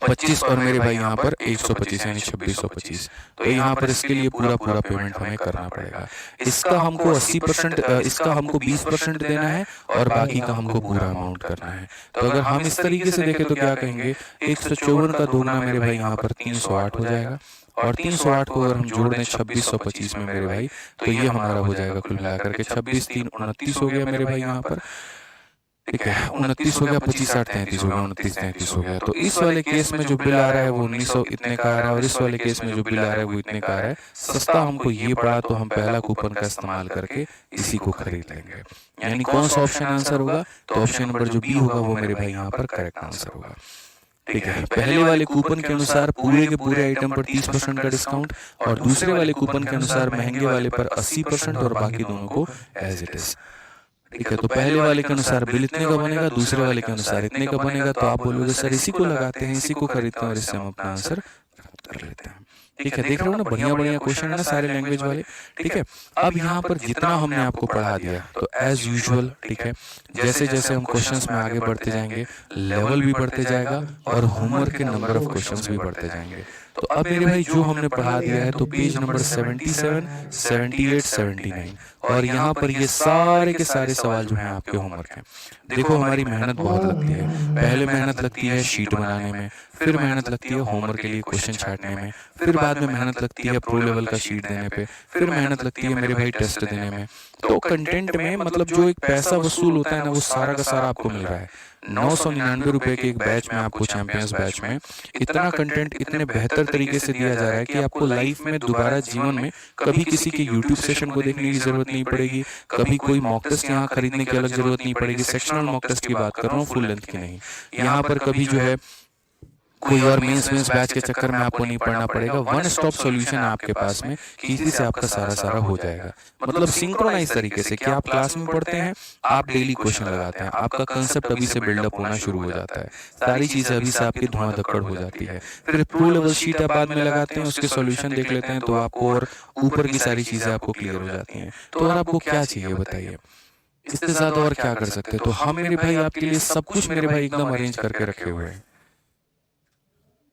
25 और मेरे भाई यहाँ पर 125 यानी 2625। तो यहाँ पर इसके लिए पूरा पूरा पेमेंट हमें करना पड़ेगा। इसका हमको 80%, इसका हमको 20% देना है और बाकी का हमको पूरा अमाउंट करना है। तो अगर हम इस तरीके से देखें तो क्या कहेंगे, 154 का दोगुना मेरे भाई यहाँ पर 308 हो जाएगा, और 308 को अगर हम जोड़ दें 2625 में मेरे भाई, तो ये हमारा हो जाएगा कुल मिलाकर के 26 3 29 हो गया मेरे भाई यहाँ पर, ठीक है। 29 हो गया, 25 8 33 हो गया, 29 33 हो गया। तो इस वाले केस में जो बिल आ रहा है वो 1900 इतने का आ रहा है, और इस वाले केस में जो बिल आ रहा है वो इतने का आ रहा है। सस्ता हमको ये पड़ा तो हम पहला कूपन का इस्तेमाल करके इसी को खरीद लेंगे। यानी कौन सा ऑप्शन आंसर होगा, तो ऑप्शन नंबर जो बी होगा वो मेरे भाई यहाँ पर करेक्ट आंसर होगा, ठीक है। पहले वाले कूपन के अनुसार पूरे के पूरे आइटम पर 30% का डिस्काउंट, और दूसरे वाले कूपन के अनुसार महंगे वाले पर 80% और बाकी दोनों को एज इट इज, ठीक है। तो पहले वाले के अनुसार बिल इतने का बनेगा, दूसरे वाले के अनुसार इतने का बनेगा। तो आप बोलोगे सर इसी को लगाते हैं, इसी को खरीदते हैं और इससे हम अपना आंसर प्राप्त कर लेते हैं, ठीक है। देख रहे हो ना, बढ़िया बढ़िया क्वेश्चन है ना सारे लैंग्वेज वाले, ठीक है। अब यहाँ पर जितना हमने आपको पढ़ा दिया तो एज यूजुअल, ठीक है, जैसे जैसे हम क्वेश्चंस में आगे बढ़ते जाएंगे लेवल भी बढ़ते जाएगा और होमवर्क के नंबर ऑफ क्वेश्चंस भी बढ़ते जाएंगे। तो अब मेरे भाई जो हमने पढ़ा दिया है तो पेज नंबर 77, 78, 79 और यहाँ पर ये सारे के सारे सवाल जो हैं आपके होमवर्क हैं। देखो हमारी मेहनत बहुत लगती है, पहले मेहनत लगती है शीट बनाने में, फिर मेहनत लगती है होमवर्क के लिए क्वेश्चन छांटने में, फिर बाद में मेहनत लगती है प्रो लेवल का शीट देने पे, फिर मेहनत लगती है मेरे भाई टेस्ट देने में। तो कंटेंट में मतलब जो एक पैसा वसूल होता है ना वो सारा का सारा आपको मिल रहा है। 999 के एक बैच में आपको, चैंपियंस बैच में इतना कंटेंट इतने बेहतर तरीके से दिया जा रहा है कि आपको लाइफ में दोबारा जीवन में कभी किसी के यूट्यूब सेशन को देखने की जरूरत नहीं पड़ेगी, कभी कोई मॉक टेस्ट यहाँ खरीदने की अलग जरूरत नहीं पड़ेगी। सेक्शनल मॉक टेस्ट की बात कर रहा हूँ, फुल लेंथ की नहीं। यहाँ पर कभी जो है कोई और मेंस बैच के चक्कर में आपको नहीं पढ़ना पड़ेगा। वन स्टॉप सॉल्यूशन है आपके पास में कि इसी से आपका सारा हो जाएगा। मतलब सिंक्रोनाइज तरीके से कि आप क्लास में पढ़ते हैं, आप डेली क्वेश्चन लगाते हैं, आपका कंसेप्ट अभी से बिल्डअप होना शुरू हो जाता है, सारी चीजें अभी से आपकी धुआंधक्कड़ हो जाती है। फिर प्रो लेवल शीट आप बाद में लगाते हैं, उसके सॉल्यूशन देख लेते हैं तो आपको और ऊपर की सारी चीजें आपको क्लियर हो जाती हैं। तो और आपको क्या चाहिए बताइए, इससे ज्यादा और क्या कर सकते हैं। तो हम मेरे भाई आपके लिए सब कुछ मेरे भाई एकदम अरेंज करके रखे हुए हैं,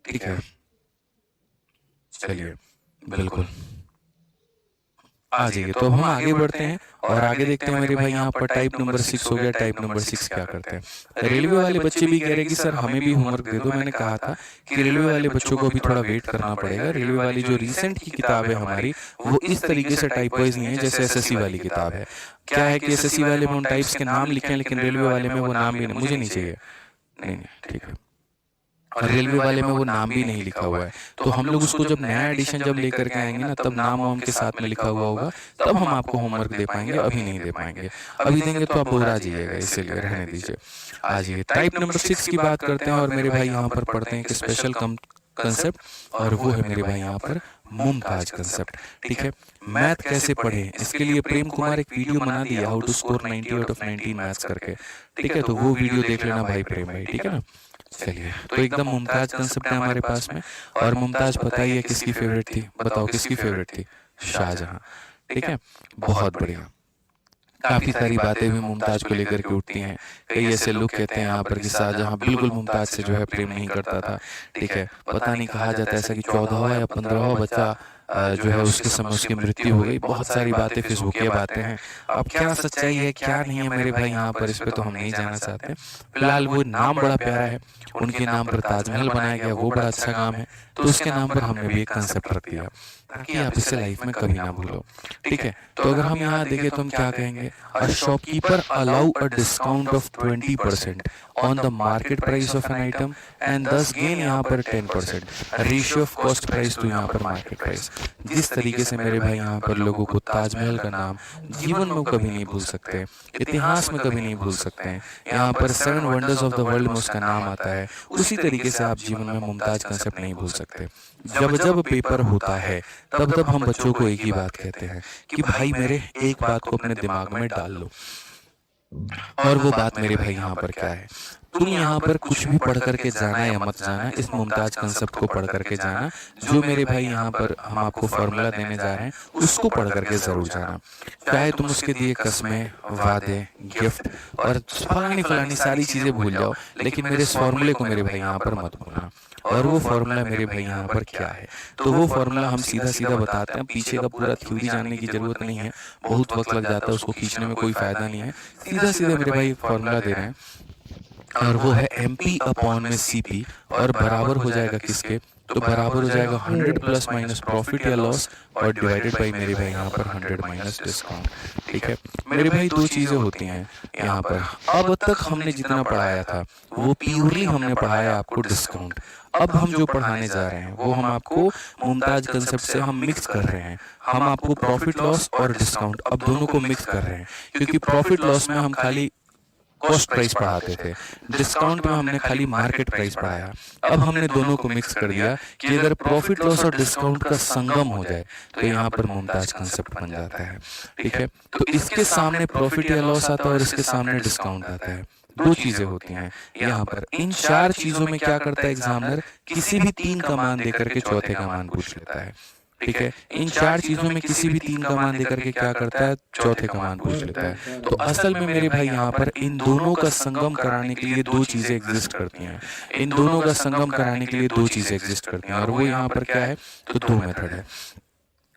ठीक है। चलिए बिल्कुल आ जाइए। तो हम आगे बढ़ते हैं और आगे देखते हैं मेरे भाई यहाँ पर टाइप नंबर 6 हो गया। टाइप नंबर 6 क्या करते हैं, रेलवे वाले बच्चे भी कह रहे हैं कि सर हमें भी होमवर्क दे दो। मैंने कहा था कि रेलवे वाले बच्चों को अभी थोड़ा वेट करना पड़ेगा। रेलवे वाली जो रिसेंट की किताब है हमारी वो इस तरीके से टाइप वाइज नहीं है जैसे एसएससी वाली किताब है। क्या है कि एसएससी वाले में उन टाइप्स के नाम लिखे हैं, लेकिन रेलवे वाले में वो नाम भी नहीं, मुझे नहीं चाहिए, नहीं ठीक है। और रेलवे वाले में वो नाम भी नहीं लिखा हुआ है। तो हम लोग उसको जब नया एडिशन जब लेकर के आएंगे ना, तब नाम वाम के साथ में लिखा हुआ होगा, तब हम आपको होमवर्क दे पाएंगे, अभी नहीं दे पाएंगे। अभी देंगे तो आप बोरा जाइएगा, इसीलिए रहने दीजिए। आ जाइए टाइप नंबर 6 की बात करते हैं और मेरे भाई यहाँ पर पढ़ते हैं कि स्पेशल कंसेप्ट, और वो है मेरे भाई यहाँ पर मुमताज कंसेप्ट, ठीक है। मैथ कैसे पढ़े, इसके लिए प्रेम कुमार एक वीडियो बना दिया, how to score 90 out of 19 maths करके, ठीक है। तो वो वीडियो देख लेना भाई प्रेम भाई, ठीक है ना। चलिए तो एकदम मुमताज कंसेप्ट है हमारे पास में। और मुमताज पता ही है किसकी फेवरेट थी, बताओ किसकी फेवरेट थी, शाहजहां, ठीक है। बहुत बढ़िया, काफी सारी बातें भी मुमताज को लेकर के उठती हैं। कई ऐसे लोग कहते हैं यहाँ पर कि शाहजहां बिल्कुल मुमताज से जो है प्रेम नहीं करता था, ठीक है। पता नहीं, कहा जाता है ऐसा कि 14वां या 15वां बच्चा जो है उसके समय उसकी मृत्यु हो गई। बहुत सारी बातें फेसबुक बातें हैं, अब क्या सच्चाई है क्या नहीं है मेरे भाई यहाँ पर, इस पे तो हम नहीं जाना चाहते। फिलहाल वो नाम बड़ा प्यारा है, उनके नाम पर ताजमहल बनाया गया, वो बड़ा अच्छा काम है, तो उसके नाम पर हमने भी एक कंसेप्ट रख दिया ताकि आप इसे लाइफ में कभी ना भूलो, ठीक है। तो अगर हम यहाँ देखें तो हम क्या कहेंगे, a shopkeeper allow a discount of 20% on the market price of an item and thus gain यहाँ पर 10% ratio of cost price to यहाँ पर मार्केट प्राइस। जिस तरीके से मेरे भाई यहाँ पर लोगों को ताजमहल का नाम जीवन में कभी नहीं भूल सकते, इतिहास में कभी नहीं भूल सकते हैं, यहाँ पर 7 वंडर्स ऑफ द वर्ल्ड में उसका नाम आता है, उसी तरीके से आप जीवन में मुमताज कंसेप्ट नहीं भूल सकते। जब जब पेपर होता है तब तब हम बच्चों को एक ही बात कहते हैं कि भाई मेरे एक बात को अपने दिमाग में डाल लो, और वो बात मेरे भाई यहाँ पर क्या है, तुम यहाँ पर कुछ भी पढ़ करके जाना या मत जाना, इस मुमताज कंसेप्ट को पढ़ करके जाना। जो मेरे भाई यहाँ पर हम आपको फॉर्मूला देने जा रहे हैं उसको पढ़ करके जरूर जाना, चाहे तुम उसके दिए कस्में, वादे, गिफ्ट और फलानी फलानी सारी चीजें भूल जाओ, लेकिन मेरे इस फॉर्मूले को मेरे भाई यहाँ पर मत भूलना। और वो फॉर्मूला मेरे भाई यहाँ पर क्या है, तो वो फॉर्मूला हम सीधा सीधा बताते हैं, पीछे का पूरा थ्योरी जानने की जरूरत नहीं है, बहुत वक्त लग जाता है, उसको खींचने में कोई फायदा नहीं है। सीधा सीधा मेरे भाई फॉर्मूला दे रहे हैं और वो है MP अपॉन में CP, और बराबर हो जाएगा किसके, तो बराबर हो जाएगा 100 प्लस माइनस प्रॉफिट या लॉस और डिवाइडेड बाई मेरे भाई यहाँ पर 100 माइनस डिस्काउंट, ठीक है। मेरे भाई दो चीजें होती हैं यहाँ पर। अब तक हमने जितना पढ़ाया था वो प्योरली हमने पढ़ाया आपको डिस्काउंट। अब हम जो पढ़ाने जा रहे हैं वो हम आपको मुमताज कंसेप्ट से हम मिक्स कर रहे हैं, हम आपको प्रॉफिट लॉस और डिस्काउंट अब दोनों को मिक्स कर रहे हैं। क्योंकि प्रॉफिट लॉस में हम खाली कॉस्ट प्राइस पढ़ाते थे, डिस्काउंट में हमने खाली मार्केट प्राइस पढ़ाया। अब हमने दोनों को मिक्स कर दिया कि अगर प्रॉफिट लॉस और डिस्काउंट का संगम हो जाए तो यहाँ पर मुमताज कंसेप्ट बन जाता है, ठीक है। तो इसके सामने प्रॉफिट या लॉस आता है और इसके सामने डिस्काउंट आता है, दो चीजें होती हैं यहाँ पर। इन चार चीजों में क्या करता है एग्जामिनर, किसी भी तीन का मान देकर के चौथे का मान पूछ लेता है, ठीक है। इन 4 चीज़ों में किसी भी 3 का मान देकर के क्या करता है, चौथे का मान पूछ लेता है। तो असल में मेरे भाई यहाँ पर इन दोनों का संगम कराने के लिए 2 चीज़ें एग्जिस्ट करती हैं। इन दोनों का संगम कराने के लिए 2 चीज़ें एग्जिस्ट करती हैं, और वो यहाँ पर क्या है, तो 2 मेथड है।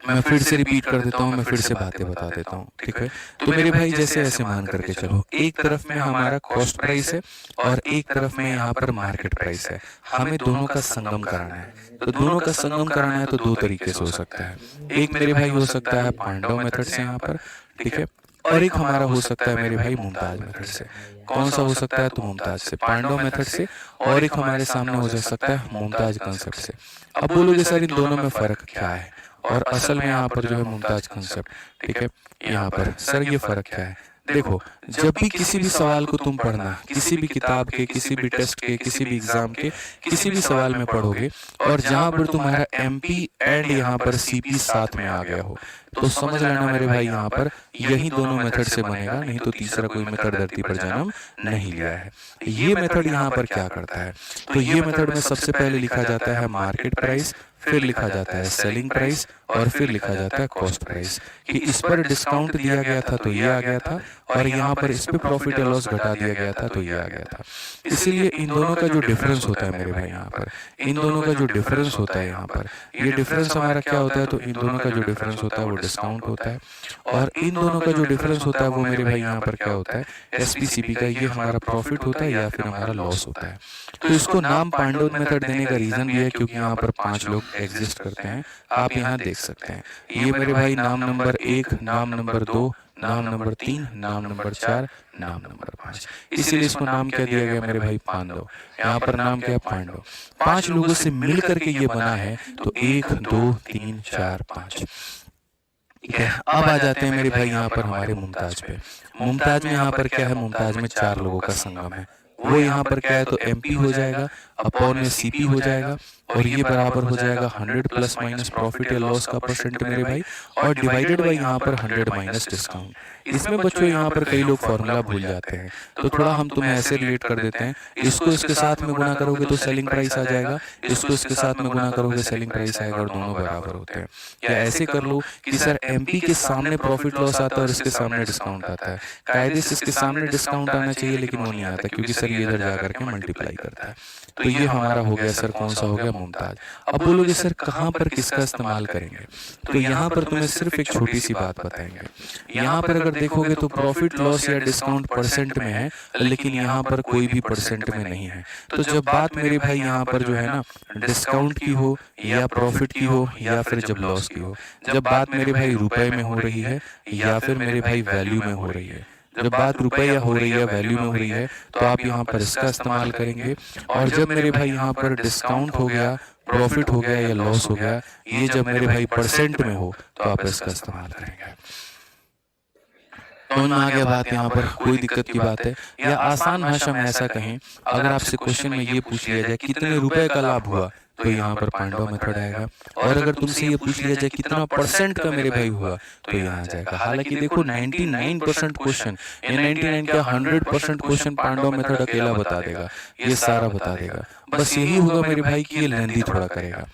मैं फिर से रिपीट कर देता हूँ, मैं फिर से बातें बता देता हूँ, ठीक है। तो मेरे भाई जैसे ऐसे मान करके चलो, एक तरफ में हमारा कॉस्ट प्राइस है और एक तरफ में यहाँ पर मार्केट प्राइस है। हमें दोनों का संगम कराना है। तो दोनों का संगम कराना है तो 2 तरीके से हो सकता है। एक मेरे भाई हो सकता है पांडव मेथड से यहाँ पर, ठीक है, और एक हमारा हो सकता है मेरे भाई मुमताज मेथड से। कौन सा हो सकता है, तो मुमताज से, पांडव मेथड से, और एक हमारे सामने हो जा सकता है मुमताज कंसेप्ट से। अब बोलोगे सर इन दोनों में फ़र्क क्या है, और असल में यहाँ पर जो है मुमताज कंसेप्ट, ठीक है, यहाँ पर सर ये फ़र्क क्या है। देखो, जब भी किसी भी सवाल को तुम पढ़ना, किसी भी किताब के, किसी भी टेस्ट के, किसी भी एग्जाम के, किसी भी सवाल में पढ़ोगे, और जहाँ पर तुम्हारा एमपी एंड यहाँ पर सीपी साथ में आ गया हो, तो समझ लेना मेरे भाई यहाँ पर यही दोनों मेथड से बनेगा, नहीं तो तीसरा कोई मेथड धरती पर जन्म नहीं लिया है। ये मेथड यहाँ पर क्या करता है, तो ये मेथड में सबसे पहले लिखा जाता है मार्केट प्राइस, फिर लिखा जाता है सेलिंग प्राइस, और फिर लिखा जाता है कॉस्ट प्राइस, कि इस पर डिस्काउंट दिया गया था तो ये आ गया था, और यहाँ पर इस पे प्रॉफिट या लॉस घटा दिया गया था तो ये आ गया था। इसीलिए इन दोनों का जो डिफरेंस होता है मेरे भाई यहाँ पर, इन दोनों का जो डिफरेंस होता है यहाँ पर, ये डिफरेंस हमारा क्या होता है, तो इन दोनों का जो डिफरेंस होता है वो डिस्काउंट होता है, और इन दोनों का जो डिफरेंस होता है वो मेरे भाई यहाँ पर क्या होता है, एसपीसीपी का, ये हमारा प्रॉफिट होता है या फिर हमारा लॉस होता है। तो इसको नाम पांडव मेथड देने का रीजन भी है क्योंकि यहाँ पर 5 लोग एग्जिस्ट करते हैं, आप यहाँ देख सकते हैं। ये मेरे भाई नाम नंबर 1, नाम नंबर 2, नाम नंबर 3, नाम नंबर 4, नाम नंबर 5, इसीलिए इसको नाम क्या दिया गया मेरे भाई, पांडव। यहाँ पर नाम क्या है, पांडव। 5 लोगों से मिल करके ये बना है, तो 1 2 3 4 5, ठीक है। अब आ जाते हैं मेरे भाई यहाँ पर हमारे मुमताज पे। मुमताज में यहाँ पर क्या है, मुमताज में 4 लोगों का संगम है। वो यहाँ पर क्या है, तो एमपी हो जाएगा, अपॉन में सीपी हो जाएगा, और ये बराबर हो जाएगा 100 प्लस माइनस प्रॉफिट या लॉस का परसेंट मेरे भाई, और डिवाइडेड बाई यहाँ पर 100 माइनस डिस्काउंट। इसमें बच्चों यहाँ पर कई लोग फॉर्मूला भूल जाते हैं, तो थोड़ा हम तुम्हें ऐसे रिलेट कर देते हैं। इसको इसके साथ में गुना करोगे तो सेलिंग प्राइस आ जाएगा, इसको इसके साथ में गुना करोगे सेलिंग प्राइस आएगा, और दोनों बराबर होते हैं। या ऐसे कर लो कि सर एमपी के सामने प्रॉफिट लॉस आता है और इसके सामने डिस्काउंट आता है। कायदे से इसके सामने डिस्काउंट आना चाहिए, लेकिन वो नहीं आता क्योंकि सर ये इधर जा करके मल्टीप्लाई करता है। तो ये हमारा हो गया सर, कौन सा हो गया, मुमताज। अब बोलोगे सर कहाँ पर किसका इस्तेमाल करेंगे, तो यहाँ पर तुम्हें सिर्फ एक छोटी सी बात बताएंगे। यहाँ पर अगर देखोगे तो प्रॉफिट लॉस या डिस्काउंट परसेंट में है, लेकिन यहाँ पर कोई भी परसेंट में नहीं है। तो जब बात मेरे भाई यहाँ पर जो है ना डिस्काउंट की हो, या प्रॉफिट की हो, या फिर जब लॉस की हो, जब बात मेरे भाई रुपए में हो रही है या फिर मेरे भाई वैल्यू में हो रही है, जब बात रुपया हो रही है, वैल्यू में हो रही है, तो आप यहाँ पर इसका इस्तेमाल करेंगे। और जब मेरे भाई यहाँ पर डिस्काउंट हो गया, प्रॉफिट हो गया या लॉस हो गया, ये जब मेरे भाई परसेंट में हो, तो आप इसका इस्तेमाल करेंगे। समझ में आ गया बात, यहाँ पर कोई दिक्कत की बात है। या आसान भाषा में ऐसा कहें, अगर आपसे क्वेश्चन में ये पूछ लिया जाए कितने रुपए का लाभ हुआ, तो यहाँ पर पांडव मेथड आएगा। और अगर तुमसे ये पूछ लिया जाए कितना परसेंट का मेरे भाई हुआ, तो यहाँ आ जाएगा। हालांकि देखो 99% क्वेश्चन, ये 99 क्या 100% क्वेश्चन पांडव मेथड अकेला बता देगा, ये सारा बता देगा। बस यही होगा मेरे भाई कि ये लेंथी थोड़ा करेगा,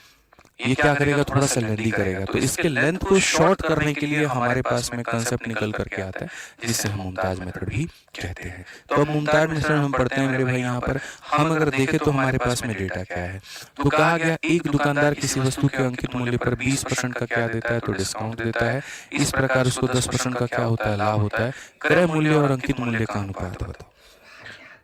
ये क्या करेगा, थोड़ा सा लेंथी करेगा। तो इसके लेंथ को शॉर्ट करने के लिए हमारे पास में कंसेप्ट निकल करके आता है, जिसे हम मुमताज मेथड भी कहते हैं। तो अब मुमताज मेथड हम पढ़ते हैं मेरे भाई। यहाँ पर हम अगर देखें तो हमारे पास में डेटा क्या है, तो कहा गया एक दुकानदार किसी वस्तु के अंकित मूल्य पर 20% का क्या देता है, तो डिस्काउंट देता है। इस प्रकार उसको 10% का क्या होता है, लाभ होता है। क्रय मूल्य और अंकित मूल्य का अनुपात बताओ।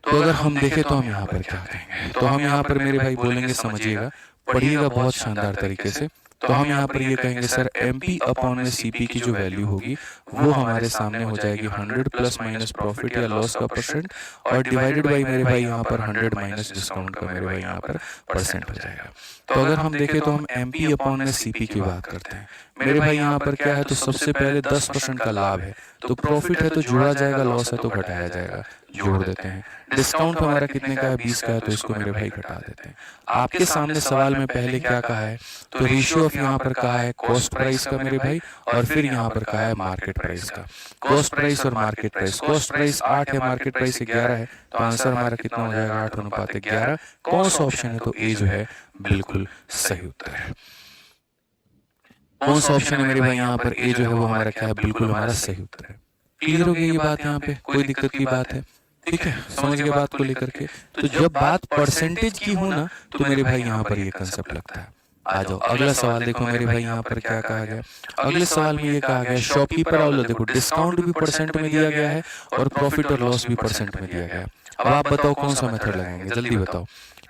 तो अगर हम देखें तो हम यहाँ पर क्या कहेंगे, तो हम यहाँ पर मेरे भाई बोलेंगे, समझिएगा, पढ़िएगा बहुत शानदार तरीके से। तो हम यहाँ पर ये कहेंगे सर एमपी अपॉन में सीपी की जो वैल्यू होगी वो हमारे सामने हो जाएगी 100 प्लस माइनस प्रॉफिट या लॉस का परसेंट, और डिवाइडेड बाई मेरे भाई यहाँ पर 100 माइनस डिस्काउंट का मेरे भाई यहाँ पर परसेंट हो जाएगा। तो अगर हम देखें तो हम एमपी अपॉन में सीपी की बात करते हैं मेरे भाई। यहाँ पर क्या है, तो सबसे पहले 10% का लाभ है, तो प्रॉफिट है तो जोड़ा जाएगा, लॉस है तो घटाया जाएगा, जोड़ देते हैं। डिस्काउंट हमारा कितने का है, 20 का है, तो इसको मेरे भाई घटा देते हैं। आपके सामने सवाल में पहले क्या कहा है, तो रेशियो ऑफ यहाँ पर कहा है कॉस्ट प्राइस का मेरे भाई, और फिर यहाँ पर कहा है मार्केट प्राइस का। कॉस्ट प्राइस और मार्केट प्राइस, कॉस्ट प्राइस 8 है, मार्केट प्राइस 11 है, तो आंसर हमारा कितना हो जाएगा, 8:11। कौन सा ऑप्शन है, तो ए जो है बिल्कुल सही उत्तर है। कौन सा ऑप्शन है मेरे भाई यहाँ पर? ए जो है वो हमारा क्या है? बिल्कुल हमारा सही उत्तर है। क्लियर हो गई ये बात यहाँ पे? कोई दिक्कत की बात है? ठीक है, समझ गए बात को लेकर के? तो जब बात परसेंटेज की हो ना, तो मेरे भाई यहाँ पर ये कंसेप्ट लगता है। आ जाओ अगला सवाल देखो मेरे भाई यहाँ पर क्या कहा गया। अगले सवाल में ये कहा गया शॉपकीपर वालों देखो डिस्काउंट भी परसेंट में दिया गया है और प्रॉफिट और लॉस भी परसेंट में दिया गया है। अब आप बताओ कौन सा मेथड लगाएंगे, जल्दी बताओ।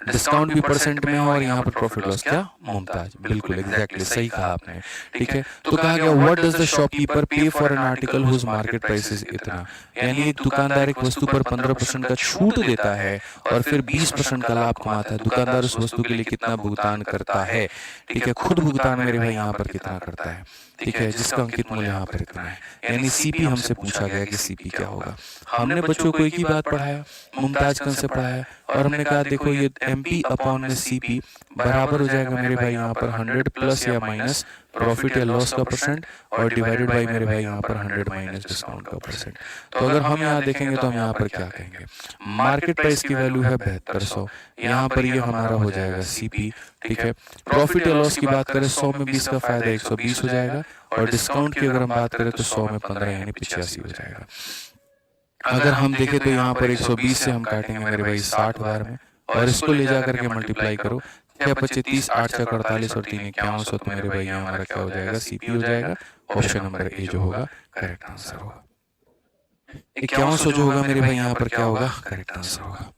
डिस्काउंट भी परसेंट में हो और यहाँ पर प्रॉफिट लॉस क्या? मुमताज, बिल्कुल एग्जैक्टली सही कहा आपने। ठीक है, तो कहा गया what does the shopkeeper pay for an article whose market price is इतना, यानी एक दुकानदार एक वस्तु पर 15% का छूट देता है और फिर 20% का लाभ कमाता है। दुकानदार उस वस्तु के लिए कितना भुगतान करता है? ठीक है, खुद भुगतान मेरे भाई यहाँ पर कितना करता है? ठीक है, जिसका अंकित मूल्य यहाँ पर इतना है, यानी सीपी हमसे पूछा गया कि सीपी क्या होगा। हमने बच्चों को एक ही बात पढ़ाया, मुमताज कंसेप्ट पढ़ाया और हमने कहा देखो ये एमपी अपॉन में सीपी बराबर हो जाएगा मेरे भाई यहाँ पर 100 प्लस या माइनस प्रॉफिट या लॉस का परसेंट और डिवाइडेड बाई मेरे भाई यहाँ पर 100 माइनस डिस्काउंट का परसेंट। तो अगर हम यहाँ देखेंगे तो हम यहाँ पर क्या कहेंगे? मार्केट प्राइस की वैल्यू है 7200, यहाँ पर ये हमारा हो जाएगा सीपी। ठीक है, प्रॉफिट या लॉस की बात करें 100 में 20 का फायदा 120 हो जाएगा और डिस्काउंट की अगर हम बात करें तो 100 में 15 यानी 85 हो जाएगा। अगर हम देखें तो यहाँ पर 120 से हम काटेंगे मेरे भाई 60 बार में और इसको ले जा करके मल्टीप्लाई करो, 6 25 30 8 6 48 और 3 51, तो मेरे भाई यहाँ हमारा क्या हो जाएगा? सीपी हो जाएगा। ऑप्शन नंबर ए जो होगा करेक्ट आंसर होगा। 5100 जो होगा मेरे भाई यहाँ पर क्या होगा? करेक्ट आंसर होगा।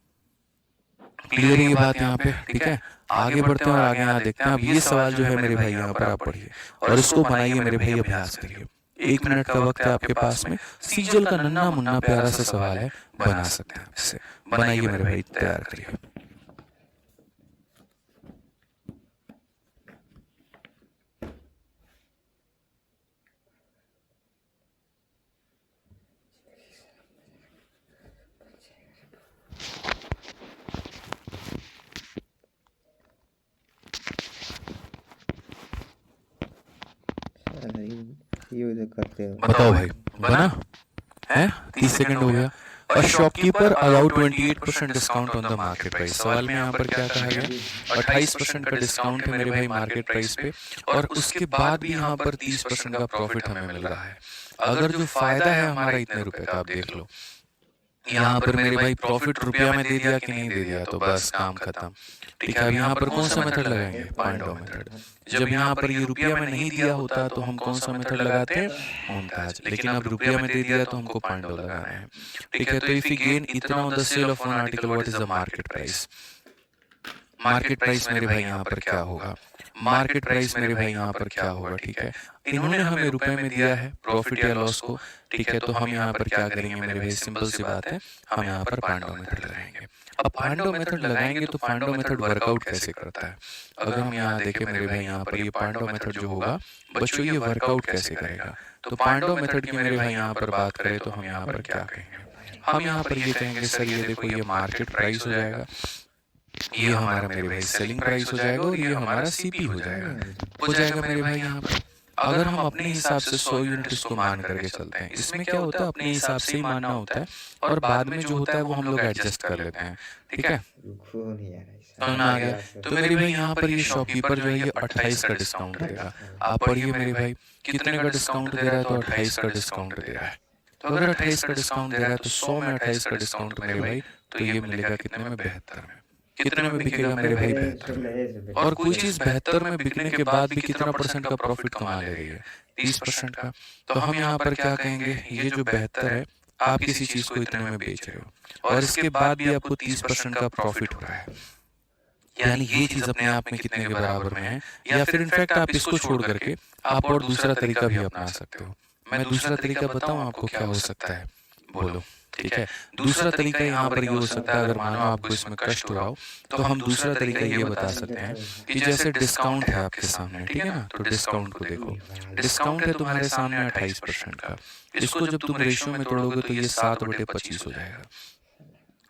क्लियर है ये बात यहाँ पे? ठीक है, आगे बढ़ते हैं और आगे यहाँ देखते हैं। अब ये सवाल जो है मेरे भाई यहाँ पर आप पढ़िए और इसको बनाइए मेरे भाई, अभ्यास करिए। 1 मिनट का वक्त है आपके पास में, सीजल का नन्ना मुन्ना प्यारा सा सवाल है, बना सकते हैं आप इससे। बनाइए मेरे भाई, तैयार करिए। बताओ भाई, बना है? 30 सेकंड हो गया। और shopkeeper allow 28% discount on the market price. सवाल में यहाँ पर क्या कहा गया? 28% का डिस्काउंट है मेरे भाई मार्केट प्राइस पे और उसके बाद भी यहाँ पर 30% का प्रॉफिट हमें मिल रहा है। अगर जो फायदा है हमारा इतने रुपए का, आप देख लो यहाँ पर मेरे भाई प्रॉफिट रुपया में दे दिया कि नहीं दे दिया, तो बस काम खत्म। ठीक है, अब यहाँ पर कौन सा मेथड लगाएंगे? पांडव मेथड। जब यहाँ पर ये रुपया में नहीं दिया होता तो हम कौन सा मेथड लगाते हैं? मुमताज। लेकिन अब रुपया में दे दिया तो हमको पांडव लगाना है। ठीक है, तो इफ यू गेन इतना on the sale of one article what is the market price? Market price मेरे भाई यहाँ पर क्या होगा? मार्केट प्राइस मेरे भाई यहाँ पर क्या होगा? ठीक है, इन्होंने हमें रुपए में दिया है प्रॉफिट या लॉस को। ठीक है, तो हम यहाँ पर क्या करेंगे मेरे भाई? सिंपल सी बात है, हम यहाँ पर पांडव मेथड लगाएंगे। अब पांडव मेथड लगाएंगे तो पांडव मेथड वर्कआउट कैसे करता है? अगर हम यहाँ देखें मेरे भाई यहाँ पर ये पांडव मेथड जो होगा बच्चों ये वर्कआउट कैसे करेगा? तो पांडव मेथड की मेरे भाई यहाँ पर बात करें तो हम यहाँ पर क्या कहेंगे? हम यहाँ पर ये कहेंगे सर ये देखो ये मार्केट प्राइस हो जाएगा, ये हमारा मेरे भाई सेलिंग प्राइस हो जाएगा और ये हमारा सीपी हो जाएगा मेरे भाई यहाँ पर। अगर हम अपने हिसाब से 100 यूनिट इसको मान करके चलते हैं, इसमें क्या होता है अपने हिसाब से ही मानना होता है और बाद में जो होता है वो हम लोग एडजस्ट कर लेते हैं। ठीक है, समझ आ गया? तो मेरे भाई यहाँ पर ये शॉपकीपर जो है ये 28 का डिस्काउंट देगा। आप पढ़िए मेरे भाई, कितने का डिस्काउंट दे रहा है? तो 28 का डिस्काउंट दे रहा है। तो अगर 28 का डिस्काउंट दे रहा है तो 100 में 28 का डिस्काउंट मेरे भाई, तो ये मिलेगा कितने में? 72 में। कितने में बिकेगा मेरे भाई? 72 में। और कोई चीज 72 में बिकने के बाद भी कितना परसेंट का प्रॉफिट कमा ले रही है? 30% का। तो हम यहाँ पर क्या कहेंगे? ये जो 72 है आप किसी चीज को इतने में बेच रहे हो और इसके बाद भी आपको 30% का प्रॉफिट हो रहा है, यानी ये चीज अपने आप में कितने के बराबर में है? या फिर इनफैक्ट आप इसको छोड़ करके आप और दूसरा तरीका भी अपना सकते हो। मैं दूसरा तरीका बताऊं आपको क्या हो सकता है? बोलो। ठीक है, दूसरा तरीका यहाँ पर ये हो सकता है, अगर मानो आपको इसमें कष्ट हो रहा हो तो हम दूसरा तरीका ये बता सकते हैं कि जैसे डिस्काउंट है आपके सामने, ठीक है ना, तो डिस्काउंट को देखो। डिस्काउंट है तुम्हारे सामने 28% का, इसको जब तुम रेशियो में तोड़ोगे तो ये 7/25 हो जाएगा।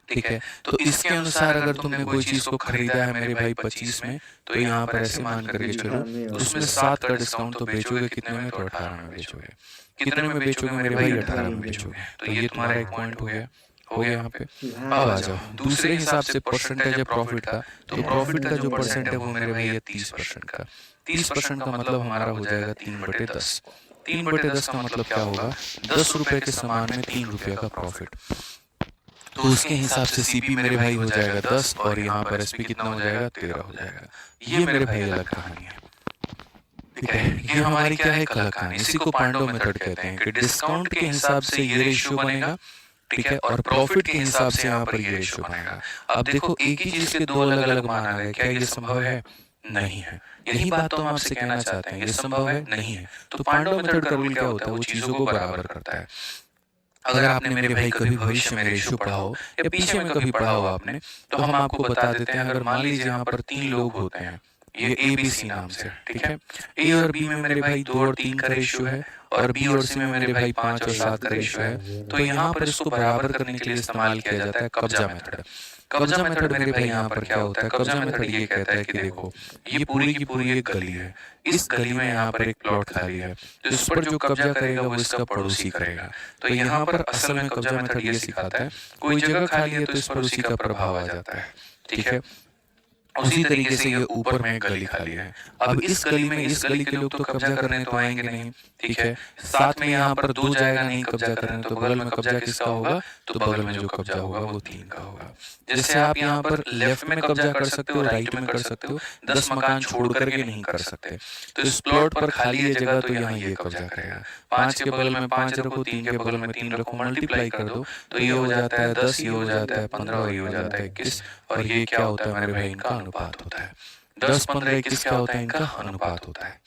ठीक है, तो इसके अनुसार अगर तुमने कोई चीज को खरीदा है मेरे भाई 25 में, तो यहाँ पर ऐसे मान करके चलो उसमें 7 का डिस्काउंट, तो बेचोगे कितने में? तो 18 में बेचोगे। कितने में बेचोगे मेरे भाई? 18 में बेचोगे। तो ये तुम्हारा एक पॉइंट हो गया यहाँ पे। अब आ जाओ दूसरे हिसाब से परसेंटेज है प्रॉफिट का, तो प्रॉफिट का जो परसेंट है वो मेरे भाई है 30% का। 30% का मतलब हमारा हो जाएगा 3/10। 3/10 का मतलब क्या होगा, 10 रुपए के सामान में 3 रुपये का प्रॉफिट। तो उसके हिसाब से सीपी मेरे भाई हो जाएगा 10 और यहाँ पर एसपी कितना हो जाएगा, 13 हो जाएगा। ये मेरे भाई अलग कहानी है, ठीक है। ये हमारी क्या है, अलग कहानी। इसी को पांडव मेथड कहते हैं कि डिस्काउंट के हिसाब से ये रेशियो बनेगा, ठीक है, और प्रॉफिट के हिसाब से यहाँ पर ये रेशियो बनेगा। अब देखो, एक ही चीज के दो अलग अलग मान आ गए, क्या ये संभव है? नहीं है। यही बात तो हम आपसे कहना चाहते हैं, ये संभव है? नहीं है। तो पांडव मेथड का रूल क्या होता है, वो चीजों को बराबर करता है। अगर आपने मेरे भाई कभी भविष्य में रेशियो पढ़ा हो या पीछे में कभी पढ़ा हो आपने, तो हम आपको बता देते हैं, अगर मान लीजिए यहाँ पर 3 लोग होते हैं, ये ए बी सी नाम से, ठीक है। ए और बी में मेरे भाई 2 और 3 का रेशियो है, और बी और सी में मेरे भाई 5 और 7 का रेशियो है। तो यहाँ पर इसको बराबर करने के लिए इस्तेमाल किया जाता है कब्जा मेथड। कब्जा मेथड मेरे भाई यहाँ पर क्या होता है, कब्जा मेथड ये कहता है कि देखो, ये पूरी की पूरी एक गली है, इस गली में यहाँ पर एक प्लॉट खाली है, तो इस पर जो कब्जा करेगा वो इसका पड़ोसी करेगा। तो यहाँ पर असल में कब्जा मेथड ये सिखाता है, कोई जगह खाली है तो इस पर उसी का प्रभाव आ जाता है, ठीक है। उसी तरीके से ये ऊपर में एक गली खाली है, अब इस गली में इस गली के लोग तो कब्जा करने तो आएंगे नहीं, ठीक है। साथ में यहाँ पर 2 जाएगा नहीं कब्जा करने, तो बगल में कब्जा किसका होगा, तो बगल में जो कब्जा होगा वो 3 का होगा। जैसे आप यहाँ पर लेफ्ट में कब्जा कर सकते हो, राइट में कर सकते हो, 10 मकान छोड़ करके नहीं कर सकते। तो इस प्लॉट पर खाली है जगह, तो यहाँ ये कब्जा करेगा। 5 के बगल में 5 रखो, 3 के बगल में 3 रखो, मल्टीप्लाई कर दो, तो ये हो जाता है 10, ये हो जाता है 15 और ये हो जाता है 21। और ये क्या होता है मेरे भाई, इनका अनुपात होता है। 10, 15, 21 क्या होता है, इनका अनुपात होता है।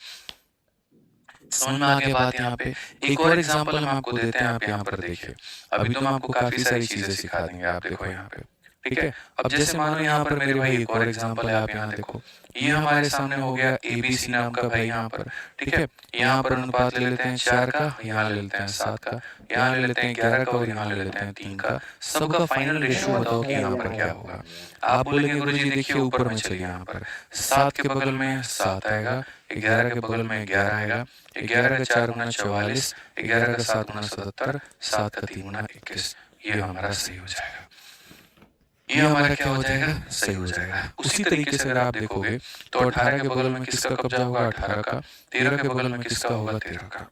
समझ में आ गया बात यहाँ पे। एक और एग्जांपल हम आपको देते हैं, आप यहाँ पर देखिए। अभी तो हम आपको काफी सारी चीजें सिखा देंगे, आप देखो यहाँ पे, ठीक है। अब जैसे मानो यहाँ पर मेरे भाई एक और एग्जांपल है, आप यहाँ देखो, ये हमारे सामने हो गया एबीसी नाम का भाई यहाँ पर, ठीक है। यहाँ पर अनुपात ले लेते हैं 4 का, यहाँ ले लेते हैं 7 का, यहाँ ले लेते हैं 11 का, और यहाँ ले लेते हैं 3 का। सबका फाइनल रेशियो बताओ कि यहाँ पर क्या होगा। आप बोलेंगे गुरुजी देखिए ऊपर में चलिए, यहाँ पर 7 के बगल में 7 आएगा, 11 के बगल में 11 आएगा, 11 का 4 गुना 44, 11 का 7 गुना 77, 7 का 3 गुना 21। ये हमारा सही हो जाएगा, ये हमारा क्या हो जाएगा, सही हो जाएगा। उसी तरीके से अगर आप देखोगे तो 18 के बगल में किसका कब्जा होगा, 18 का। 13 के बगल में किसका होगा, 13 का।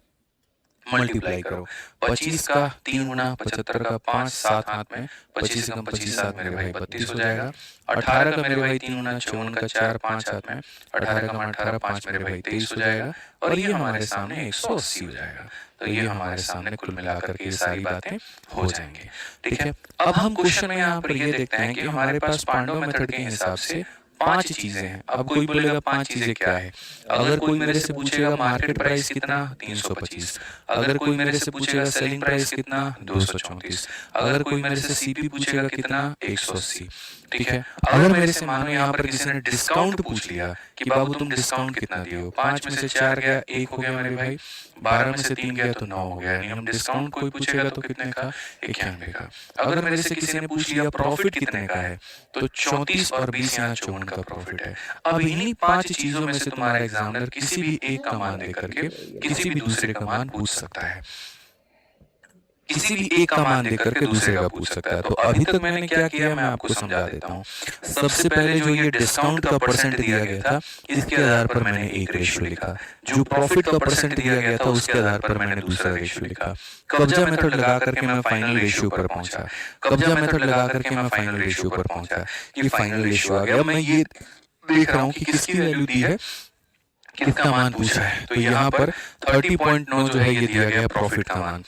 मल्टीप्लाई करो, 25 का 3 गुना 75 का 5, 7 हाथ में, 25 कम 25 साथ मेरे भाई 32 हो जाएगा। 18 का मेरे भाई 3 गुना 54 का 4, 5 हाथ में, 18 का 18, 5 मेरे भाई 23 हो जाएगा। और ये हमारे सामने 180 हो जाएगा। तो ये हमारे सामने कुल मिलाकर के ये सारी बातें हो जाएंगी, ठीक है। अब हम क्वेश्चन में यहाँ पर ये देखते हैं कि हमारे पास पांडव मेथड के हिसाब से 5 चीजें हैं। अब कोई बोलेगा 5 चीजें क्या है। अगर कोई मेरे से पूछेगा मार्केट प्राइस कितना, 325। अगर कोई मेरे से पूछेगा सेलिंग प्राइस कितना, 234। अगर कोई मेरे से सीपी पूछेगा कितना, 180, ठीक है। अगर मेरे से मानो यहाँ पर किसी ने डिस्काउंट पूछ लिया कि बाबू तुम डिस्काउंट कितना दिए हो, 5 में से 4 गया, 1 हो गया मेरे भाई, 12 में से 3 गया तो 9 हो गया। यानी हम डिस्काउंट कोई पूछेगा तो कितने का, 91 का। अगर मेरे से किसी ने पूछ लिया प्रॉफिट कितने का है, तो 34 और 20 यहाँ 54 का प्रॉफिट है। अब इन्हीं 5 चीजों में से तुम्हारा एग्जामिनर किसी भी एक का मान दे करके किसी भी दूसरे का मान पूछ सकता है, किसी भी एक का मान देकर के दूसरे का पूछ सकता है। तो अभी तक मैंने क्या किया, मैं आपको समझा देता हूँ। सबसे पहले जो ये डिस्काउंट का परसेंट दिया गया था, इसके आधार पर मैंने एक रेशियो लिखा। जो प्रॉफिट का परसेंट दिया गया था, उसके आधार पर मैंने दूसरा रेशियो लिखा। कब्जा मेथड लगा करके मैं फाइनल रेशियो पर पहुंचा। कब्जा मेथड लगा करके मैं फाइनल रेशियो पर पहुंचा। ये फाइनल रेशियो आ गया। मैं ये देख रहा हूँ कि किसकी वैल्यू दी है, किसका मान पूछा है। तो यहाँ पर 30.9 जो है ये दिया गया प्रॉफिट का मान।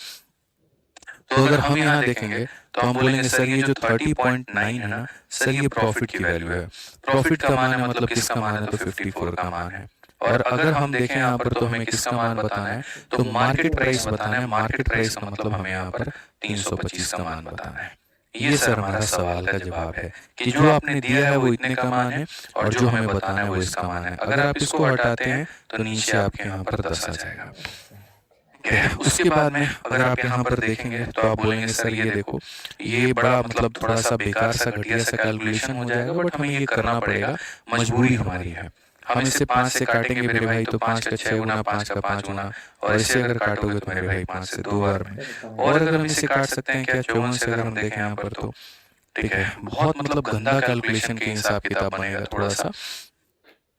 तो अगर हम यहाँ देखेंगे तो हम बोलेंगे सर ये जो 30.9 है ना सर, ये प्रॉफिट की वैल्यू है। प्रॉफिट का मान है, मतलब किसका मान है, तो 54 का मान है। और अगर हम देखें यहाँ पर तो हमें किसका मान बताना है, तो मार्केट प्राइस बताना है। मार्केट प्राइस का मतलब हमें यहाँ पर 325 का मान बताना है। ये सर हमारा सवाल का जवाब है कि जो आपने दिया है वो इतने का मान है और जो हमें बताना है वो इसका मान है। अगर आप इसको हटाते हैं तो नीचे आपके यहाँ पर 10 आ जाएगा। उसके बाद में अगर आप यहाँ पर देखेंगे तो आप बोलेंगे सर ये देखो, ये बड़ा मतलब थोड़ा सा बेकार सा घटिया सा कैलकुलेशन हो जाएगा, बट हमें ये करना पड़ेगा, मजबूरी हमारी है। हम इसे 5 से काटेंगे मेरे भाई तो 5 का 6 गुना, 5 का 5 गुना, और इसे अगर काटोगे तो मेरे भाई 5 से 2 बार में। और अगर हम इसे काट सकते हैं क्या, 54 से अगर हम देखें यहाँ पर तो ठीक है, बहुत मतलब गंदा कैलकुलेशन के हिसाब किताब बनेगा थोड़ा सा।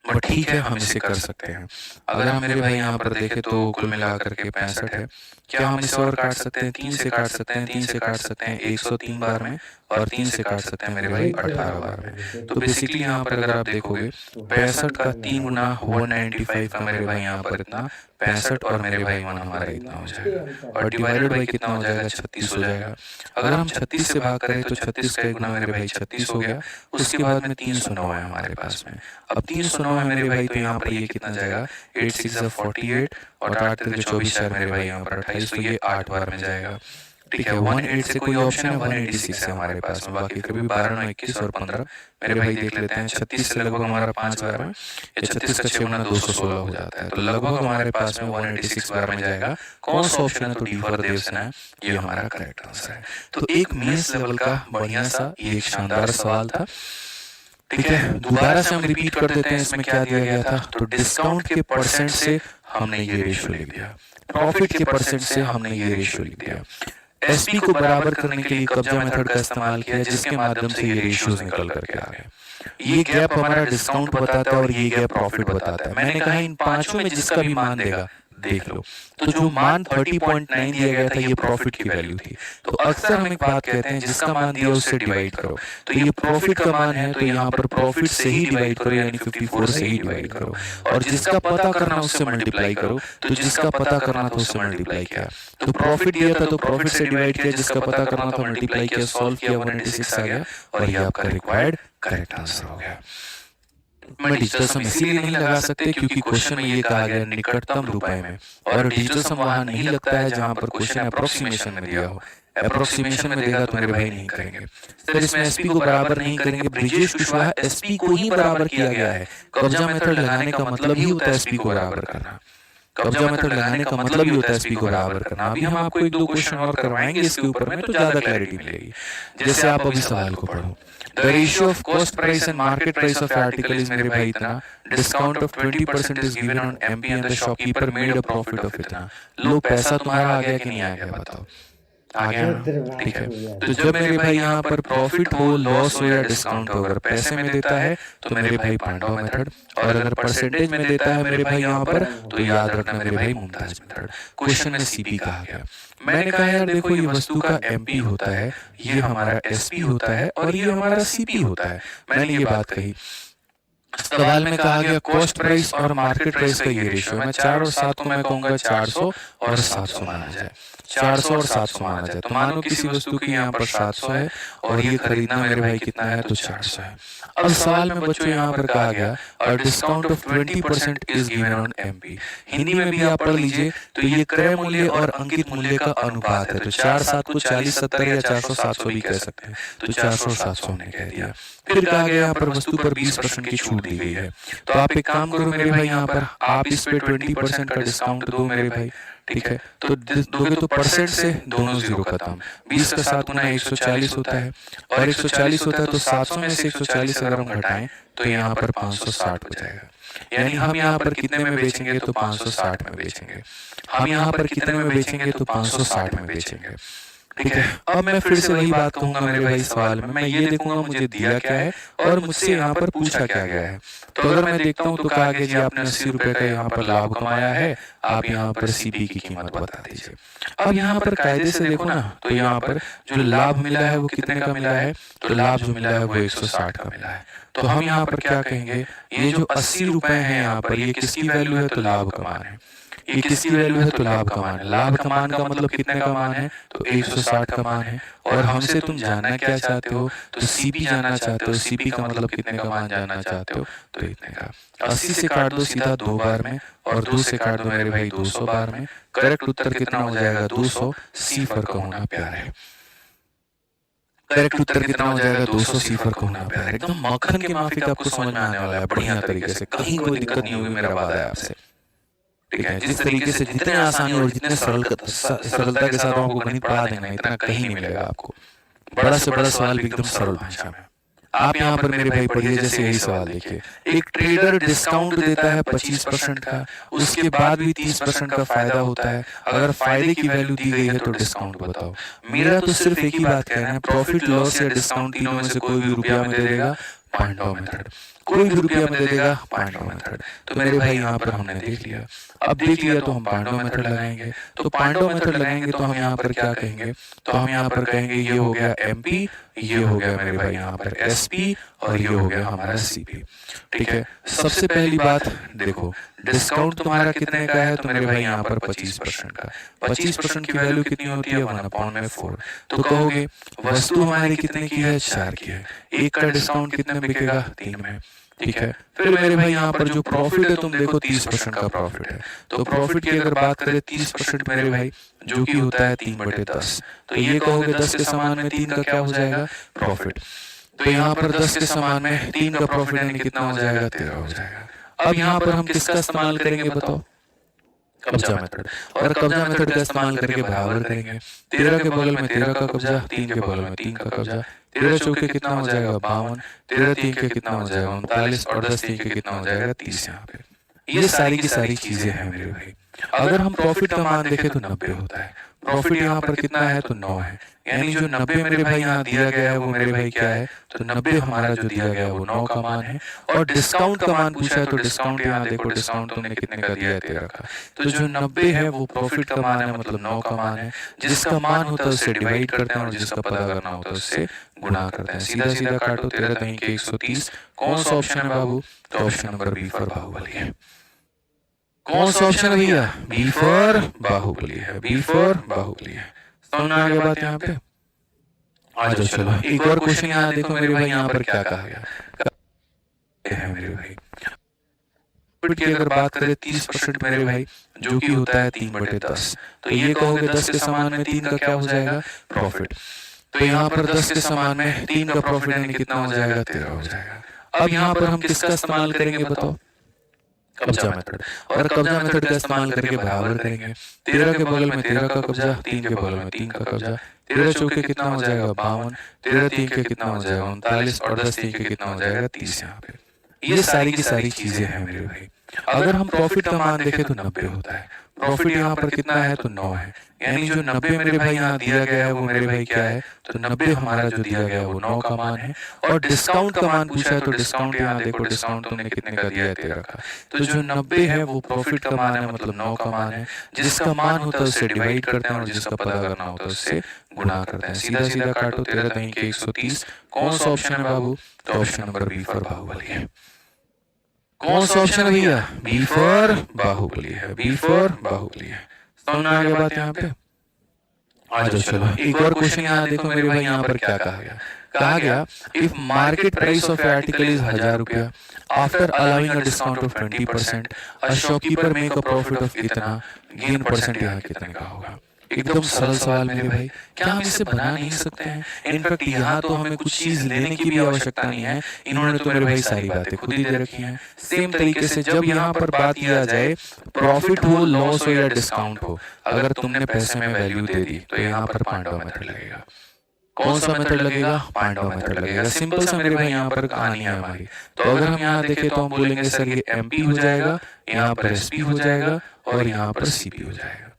बट ठीक है, हम इसे कर सकते हैं। अगर हम मेरे भाई यहाँ पर देखें तो कुल मिला करके 65 है। क्या हम इसे और काट सकते हैं? 3 से काट सकते हैं, 3 से काट सकते हैं 103 बार में, और 3 से काट सकते हैं मेरे भाई 18 बार में। तो बेसिकली यहाँ पर अगर आप देखोगे 65 का 3 गुना 195 का मेरे भाई यहाँ पर इतना 65, और मेरे भाई 1 हमारा इतना हो जाएगा, और डिवाइडेड बाई कितना हो जाएगा? 36 हो जाएगा। अगर हम 36 से भाग करें तो 36 का 1 गुना मेरे भाई 36 हो गया। उसके बाद में 309 है हमारे पास में। अब 309 है मेरे भाई, तो यहाँ पर ये कितना जाएगा? 8 6 48, और 8 3 24 है मेरे भाई यहाँ पर 28, तो ये 8 बार में जाएगा। ठीक है, 18 से कोई ऑप्शन है? 186 है हमारे पास में। बाकी फिर भी 12 9 21 और 15 मेरे भाई देख लेते हैं। 36 से लगभग हमारा 5 बार में, या 36 का 6 गुना 216 हो जाता है, तो लगभग हमारे पास में 186 बार में जाएगा। कौन सा ऑप्शन है? तो डी फॉर देवसेना है, ये हमारा करेक्ट आंसर है। तो एक मेंस लेवल का बढ़िया सा ये एक शानदार सवाल था। ठीक है, दोबारा से हम रिपीट कर देते हैं इसमें क्या दिया गया था। तो डिस्काउंट के परसेंट से हमने ये रेशियो लिख दिया, प्रॉफिट के परसेंट से हमने ये रेशियो लिख दिया। एसपी को बराबर करने के लिए कब्जा मेथड का इस्तेमाल किया, जिसके माध्यम से ये रेशियोज निकल करके आ गए। ये गैप हमारा डिस्काउंट बताता है और ये गैप प्रॉफिट बताता है। मैंने कहा इन पांचों में जिसका भी मान देगा देख लो। तो जो मान 30.9 दिया गया था ये प्रॉफिट की वैल्यू थी। तो अक्सर हम एक बात कहते हैं जिसका मान दिया उससे डिवाइड करो। तो ये प्रॉफिट का मान है, तो यहाँ पर प्रॉफिट से ही डिवाइड करो, यानी 54 से ही डिवाइड करो। और जिसका पता करना उससे मल्टीप्लाई करो। तो जिसका पता करना था उससे मल्टीप्लाई किया। तो प्रॉफिट दिया था तो प्रॉफिट से डिवाइड किया, जिसका पता करना था मल्टीप्लाई किया, सॉल्व किया, 196 आ गया, और ये आपका रिक्वायर्ड करेक्ट आंसर हो गया। मैं डिजिटल सम इसीलिए नहीं लगा सकते क्योंकि क्वेश्चन में ये कहा गया निकटतम रुपए में, और डिजिटल सम वहां नहीं लगता है जहां पर क्वेश्चन अप्रोक्सीमेशन में दिया हो। अप्रोक्सीमेशन में देगा तो मेरे भाई नहीं करेंगे सर, इसमें एसपी को बराबर नहीं करेंगे। ब्रिजेश कुशवाहा एसपी को ही बराबर किया गया है। कब्जा मेथड लगाने का मतलब ही होता है एसपी को बराबर करना। कब्जा मेथड लगाने का मतलब ही होता है एसपी को बराबर करना। अभी हम आपको एक दो क्वेश्चन और करवाएंगे इसके ऊपर में, तो ज्यादा क्लैरिटी मिलेगी। जैसे आप अभी सवाल को पढ़ो, the ratio of cost price and market price of article is मेरे भाई इतना, discount of 20% is given on MP and the shopkeeper made a profit of इतना। लो, पैसा तुम्हारा आ गया कि नहीं आ गया बताओ? आ गया, ठीक है। तो जब मेरे भाई यहाँ पर प्रॉफिट हो, लॉस हो या डिस्काउंट हो, अगर पैसे में देता है तो मेरे भाई पांडव मेथड, और अगर परसेंटेज में देता है मेरे भाई यहाँ पर तो याद रखना मेरे भाई मुमताज मेथड। क्वेश्चन में सीपी कहा गया। मैंने कहा यार देखो ये वस्तु का एमपी होता है, ये हमारा एसपी होता है, और ये हमारा सीपी होता है। मैंने ये बात कही। सवाल में कहा गया कॉस्ट प्राइस और मार्केट प्राइस का ये रेशियो, मैं 4 और 7 को मैं कहूंगा 400 और 700 माना जाए। 400 और 700 माना जाए। तो मानो किसी वस्तु की यहाँ पर 700 है और ये खरीदना मेरे भाई कितना है? तो 400 है। अब सवाल में बच्चों यहाँ पर कहा गया और discount of 20% is given on MP. Hindi में भी आप पढ़ लीजिए, तो ये क्रय मूल्य और अंकित मूल्य का अनुपात है। तो 4 7 को 40 70 या 400 700 भी कह सकते हैं। तो 400 और 700 हमने कह दिया। फिर कहा गया यहाँ पर वस्तु पर 20% की छूट दी गई है। तो आप एक काम करो मेरे भाई, यहाँ पर आप इस पे 20% का डिस्काउंट दो मेरे भाई, ठीक है। तो दोगे तो परसेंट से दोनों जीरो खत्म। 20 का 7 गुना 140 होता है, और 140 होता है तो 700 में से 140 अगर हम घटाएं तो यहाँ पर 560 हो जाएगा। यानी हम यहाँ पर कितने में बेचेंगे? तो 560 में बेचेंगे। हम यहाँ पर कितने में बेचेंगे? तो 560 में बेचेंगे। ठीक है। अब मैं फिर से वही बात कहूंगा मेरे भाई सवाल में, मैं ये देखूंगा मुझे दिया क्या है और मुझसे यहाँ पर पूछा क्या गया है। तो अगर मैं देखता हूँ तो कहा गया जी आपने 80 रुपए का यहाँ पर लाभ कमाया है, आप यहाँ पर सीपी की कीमत बता दीजिए। अब यहाँ पर कायदे से देखो ना, तो यहाँ पर जो लाभ मिला है वो कितने का मिला है? तो लाभ जो मिला है वो 160 का मिला है। तो हम यहाँ पर क्या कहेंगे, ये जो 80 रुपए है यहाँ पर ये किसकी वैल्यू है? तो लाभ का मान है। ये किसकी वैल्यू है? तो लाभ का मान है। लाभ का मान का मतलब कितने का मान है? तो 160 का मान है। और हमसे तुम जानना क्या चाहते हो? तो सीपी जानना चाहते हो। सीपी का मतलब कितने का मान जानना चाहते हो? तो इतने का। 80 से काट दो सीधा 2 बार में, और 2 से काट दो मेरे भाई 200 बार में। करेक्ट उत्तर कितना हो जाएगा? 200। सी फर का होना प्यार है। करेक्ट उत्तर कितना हो जाएगा? 200। सी फर का होना प्यार है। एकदम मक्खन के माफिक आपको समझ में आने वाला है बढ़िया तरीके से, कहीं कोई दिक्कत नहीं होगी, मेरा वादा है आपसे। ठीक है, जिस तरीके से जितने आसानी और जितने सरलता के साथ आपको गणित पढ़ा देना इतना कहीं नहीं मिलेगा आपको। बड़ा से बड़ा सवाल भी एकदम सरल भाषा में। आप यहाँ पर मेरे भाई पढ़िए, जैसे यही सवाल देखिए, एक ट्रेडर डिस्काउंट देता है 25% का, उसके बाद भी 30% का फायदा होता है। अगर फायदे की वैल्यू दी गई है तो डिस्काउंट बताओ। मेरा तो सिर्फ एक ही बात कहना है, प्रॉफिट लॉस या डिस्काउंट तीनों में से कोई भी रुपया में दे देगा, पांडव मेथड। कोई भी रुपया में दे देगा, पांडव मेथड। तो मेरे भाई यहाँ पर हमने देख लिया। अब देख लिया तो हम पांडव मेथड लगाएंगे। तो पांडव मेथड लगाएंगे तो हम यहाँ पर क्या कहेंगे, तो हम यहाँ पर कहेंगे ये हो गया MP, ये हो गया मेरे भाई यहाँ पर SP, और ये हो गया हमारा CP। ठीक है, सबसे पहली बात देखो, डिस्काउंट तुम्हारा कितने का है, तो मेरे भाई यहाँ पर 25% का। 25% की वैल्यू कितनी होती है, 1/4। तो कहोगे वस्तु हमारी कितने की है, 4 की है। एक का डिस्काउंट कितने में बिकेगा, 3 में। ठीक है, फिर मेरे भाई यहाँ पर जो प्रॉफिट है तुम देखो 30% का प्रॉफिट है। तो प्रॉफिट की अगर बात करें 30% मेरे भाई, जो कि होता है 3/10। तो ये कहोगे 10 के समान में 3 का क्या हो जाएगा, प्रॉफिट। तो यहाँ पर 10 के समान में 3 का प्रॉफिट यानी कितना हो जाएगा, 13 हो जाएगा। अब यहाँ पर हम किसका इस्तेमाल करेंगे बताओ, कब्जा मेथड। और कब्जा मेथड का इस्तेमाल करके बराबर करेंगे। 13 के बगल में 13 का कब्जा, 3 के बगल में 3 का कब्जा। 13 चौके कितना हो जाएगा, 52। 13 3 के कितना हो जाएगा, 39। और 10 3 के कितना हो जाएगा, 30। यहाँ पे ये सारी की सारी चीजें हैं मेरे भाई। अगर हम प्रॉफिट का मान देखें तो 90 होता है। प्रॉफिट यहाँ पर कितना है, तो 9 है। यानी जो 90 मेरे भाई यहाँ दिया गया है वो मेरे भाई क्या है, तो 90 हमारा जो दिया गया है वो 9 का मान है। और डिस्काउंट का मान पूछा है तो डिस्काउंट यहाँ देखो, डिस्काउंट तुमने कितने का दिया है, 13 का। तो जो 90 है वो प्रॉफिट का मान है, मतलब 9 का मान है। जिसका मान होता है उससे डिवाइड करते हैं और जिसका पता करना होता है उससे गुणा करते हैं। सीधा सीधा काटो, 13 3 के 130। कौन सा ऑप्शन है बाबू, तो option number B for Baahubali है। कौन सा ऑप्शन है भैया, बी फॉर बाहुबली है, बी फॉर बाहुबली है। समझ में आ गया बात यहाँ पे। आ जाओ चलो एक और क्वेश्चन यहाँ देखो मेरे भाई, यहाँ पर क्या कहा गया है मेरे भाई। प्रॉफिट की अगर बात करें 30% मेरे भाई, जो कि होता है 3/10। तो ये कहोगे 10 के समान में 3 का क्या हो जाएगा, प्रॉफिट। तो यहाँ पर 10 के समान में 3 का प्रॉफिट यानी कितना हो जाएगा, 13 हो जाएगा। अब यहाँ पर हम किसका इस्तेमाल करेंगे बताओ, कब्जा मेथड। और कब्जा मेथड का इस्तेमाल करके बराबर करेंगे। 13 के बगल में 13 का कब्जा, 3 के बगल में 3 का कब्जा। 13 चौके कितना हो जाएगा, 52। 13 3 के कितना हो जाएगा, 39। और 10 3 के कितना हो जाएगा, 30। यहाँ पे ये सारी की सारी चीजें हैं मेरे भाई। अगर हम प्रॉफिट का मान देखें तो 90 होता है। प्रॉफिट यहाँ पर कितना है, तो 9 है। यानी जो 90 मेरे भाई यहाँ दिया गया है वो मेरे भाई क्या है, तो 90 हमारा जो दिया गया है वो 9 का मान है। और डिस्काउंट का मान पूछा है तो डिस्काउंट यहाँ देखो, डिस्काउंट तुमने कितने का दिया है, 13 का। तो जो 90 है वो प्रॉफिट का मान है, मतलब 9 का मान है। जिसका मान होता है उससे डिवाइड करते हैं और जिसका पता करना होता है उससे गुणा करते हैं। सीधा सीधा काटो, 13 3 के 130। कौन सा ऑप्शन है बाबू, तो option number B for Baahubali है। कौन सा ऑप्शन है भैया, बी फॉर बाहुबली है, बी फॉर बाहुबली है। समझ में आ गया बात यहाँ पे। आ जाओ चलो एक और क्वेश्चन यहाँ देखो मेरे भाई, यहाँ पर क्या कहा गया। कहा गया if market price of article is 1000 रुपया, after allowing a discount of 20%, a shopkeeper make a profit of कितना, गेन परसेंट यहाँ कितने का होगा। एकदम सरल सवाल मेरे भाई, क्या हम इसे बना नहीं सकते हैं। इनफैक्ट यहाँ तो हमें कुछ चीज लेने की भी आवश्यकता नहीं है, इन्होंने तो मेरे भाई सारी बातें खुद ही दे रखी हैं। सेम तरीके से जब यहाँ पर बात किया जाए प्रॉफिट हो, लॉस हो या डिस्काउंट हो, अगर तुमने पैसे में वैल्यू दे दी तो यहाँ पर पांडव मेथड लगेगा। कौन सा मेथड लगेगा, पांडव मेथड लगेगा। सिंपल सा मेरे भाई यहाँ पर कहानी है हमारी। तो अगर हम यहाँ देखें तो हम बोलेंगे सर ये MP हो जाएगा, यहाँ पर SP हो जाएगा और यहाँ पर CP हो जाएगा।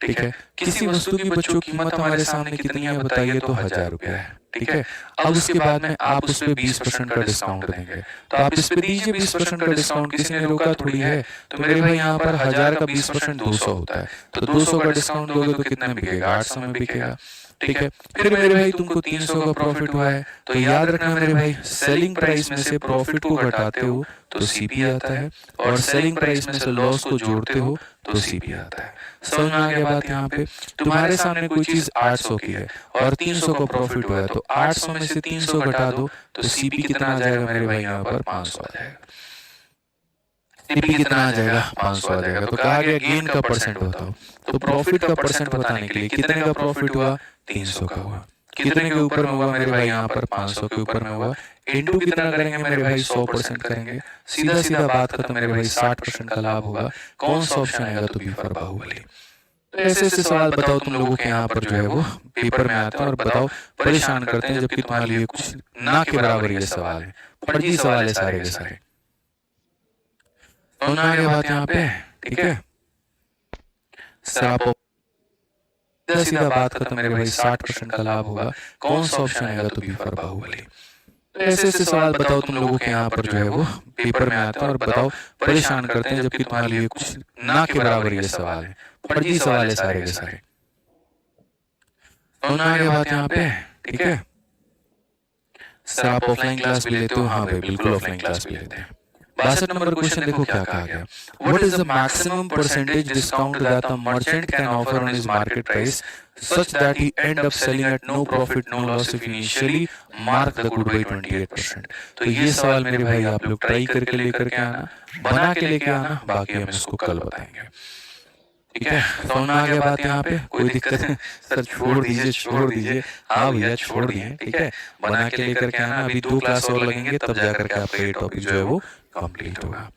ठीक है, किसी वस्तु की बच्चों कीमत हमारे सामने कितनी है बताइए, तो 1000 रुपया है। ठीक है, अब उसके बाद में आप उस पर 20% का डिस्काउंट देंगे, तो आप इस पे दीजिए 20% का डिस्काउंट, किसी ने रोका थोड़ी है। तो मेरे भाई यहाँ पर 1000 का 20% 200 होता है। तो 200 का डिस्काउंट दोगे तो कितने में बिकेगा, 800 में बिकेगा। ठीक है, फिर मेरे भाई तुमको 300 का प्रॉफिट हुआ है। तो याद रखना मेरे भाई, सेलिंग प्राइस में से प्रॉफिट को घटाते हो तो CP आता है, और सेलिंग प्राइस में से लॉस को जोड़ते हो तो CP आता है। समझ में आ गया बात यहाँ पे। तुम्हारे सामने कोई चीज 800 की है और 300 का प्रॉफिट हुआ है, तो 800 में से 300 घटा दो तो CP कितना आ जाएगा मेरे भाई, यहाँ पर 500 आ जाएगा। CP कितना आ जाएगा, 500 आ जाएगा। तो कहा गया गेन का परसेंट बताओ, तो प्रॉफिट का परसेंट बताने के लिए कितने का प्रॉफिट हुआ, 300 का हुआ। कितने के ऊपर में हुआ मेरे भाई, यहाँ पर 500 के ऊपर में हुआ। इनटू कितना करेंगे मेरे भाई, 100% करेंगे। सीधा सीधा बात खत्म मेरे भाई, 60% का लाभ होगा। कौन सा ऑप्शन आएगा, तो बी फॉर बाहुबली। तो ऐसे ऐसे सवाल बताओ तुम लोगों के यहाँ पर जो है वो पेपर में आते हैं और बताओ परेशान करते हैं, जबकि तुम्हारे लिए कुछ ना के बराबर ये सवाल है, फर्जी सवाल है सारे के सारे। समझ आ गया बात यहाँ पे। ठीक है, सर आप सीधा सीधा बात खत्म मेरे भाई, 60% का लाभ होगा। कौन सा ऑप्शन आएगा, तो बी फॉर बाहुबली। तो ऐसे ऐसे सवाल बताओ तुम लोगों के यहाँ पर जो है वो पेपर में आते हैं और बताओ परेशान करते हैं, जबकि तुम्हारे लिए कुछ ना के बराबर ये सवाल है, फर्जी सवाल है सारे के सारे। तो ना आगे बात यहाँ पे, ठीक है। सर आप ऑफलाइन क्लास भी लेते हो? हाँ भाई बिल्कुल ऑफलाइन क्लास भी लेते हैं। 62 नंबर क्वेश्चन देखो क्या कहा गया। What is the maximum percentage discount that the merchant can offer on his market price such that he end up selling at no profit no loss if initially mark the good by 28%। तो ये सवाल मेरे भाई आप लोग try करके लेकर के आना, बना के लेके आना, बाकी हम इसको कल बताएंगे, ठीक है। समझ में आ गया बात यहाँ पे, कोई दिक्कत है? सर छोड़ दीजिए छोड़ दीजिए, हाँ भैया छोड़ दिए, ठीक है। बना के लेकर के आना, अभी 2 क्लास और लगेंगे तब जाकर के आपका ये टॉपिक जो है वो कंप्लीट होगा,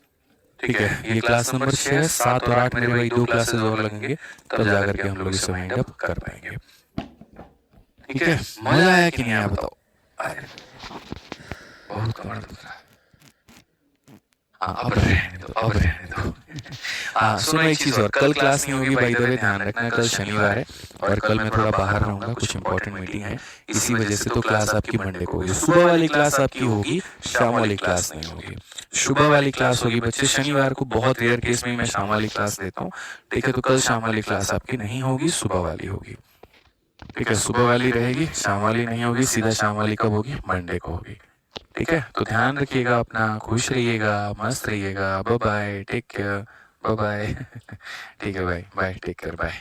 ठीक है। ये क्लास नंबर 6, 7 और 8 मेरे भाई 2 क्लासेस और लगेंगे तब जाकर के हम लोग इसे वाइंड अप कर पाएंगे, ठीक है। मजा आया कि नहीं आया बताओ? बहुत कमाल लग रहा है। हाँ अब रहने दो, अब रहने दो। हाँ सुनो एक चीज़ और, कल क्लास नहीं होगी भाई, दबे ध्यान रखना, कल शनिवार है और कल मैं थोड़ा बाहर रहूँगा, कुछ इंपॉर्टेंट मीटिंग है, इसी वजह से तो क्लास आपकी मंडे को होगी। सुबह वाली क्लास आपकी होगी, शाम वाली क्लास नहीं होगी। सुबह वाली क्लास होगी बच्चे, शनिवार को बहुत रेयर केस में मैं शाम वाली क्लास देता हूँ, ठीक है। तो कल शाम वाली क्लास आपकी नहीं होगी, सुबह वाली होगी, ठीक है। सुबह वाली रहेगी, शाम वाली नहीं होगी, सीधा शाम वाली कब होगी? मंडे को होगी, ठीक है। तो ध्यान रखिएगा अपना, खुश रहिएगा, मस्त रहिएगा, bye bye, take care, bye bye. ठीक है भाई, बाय, टेक केयर, बाय।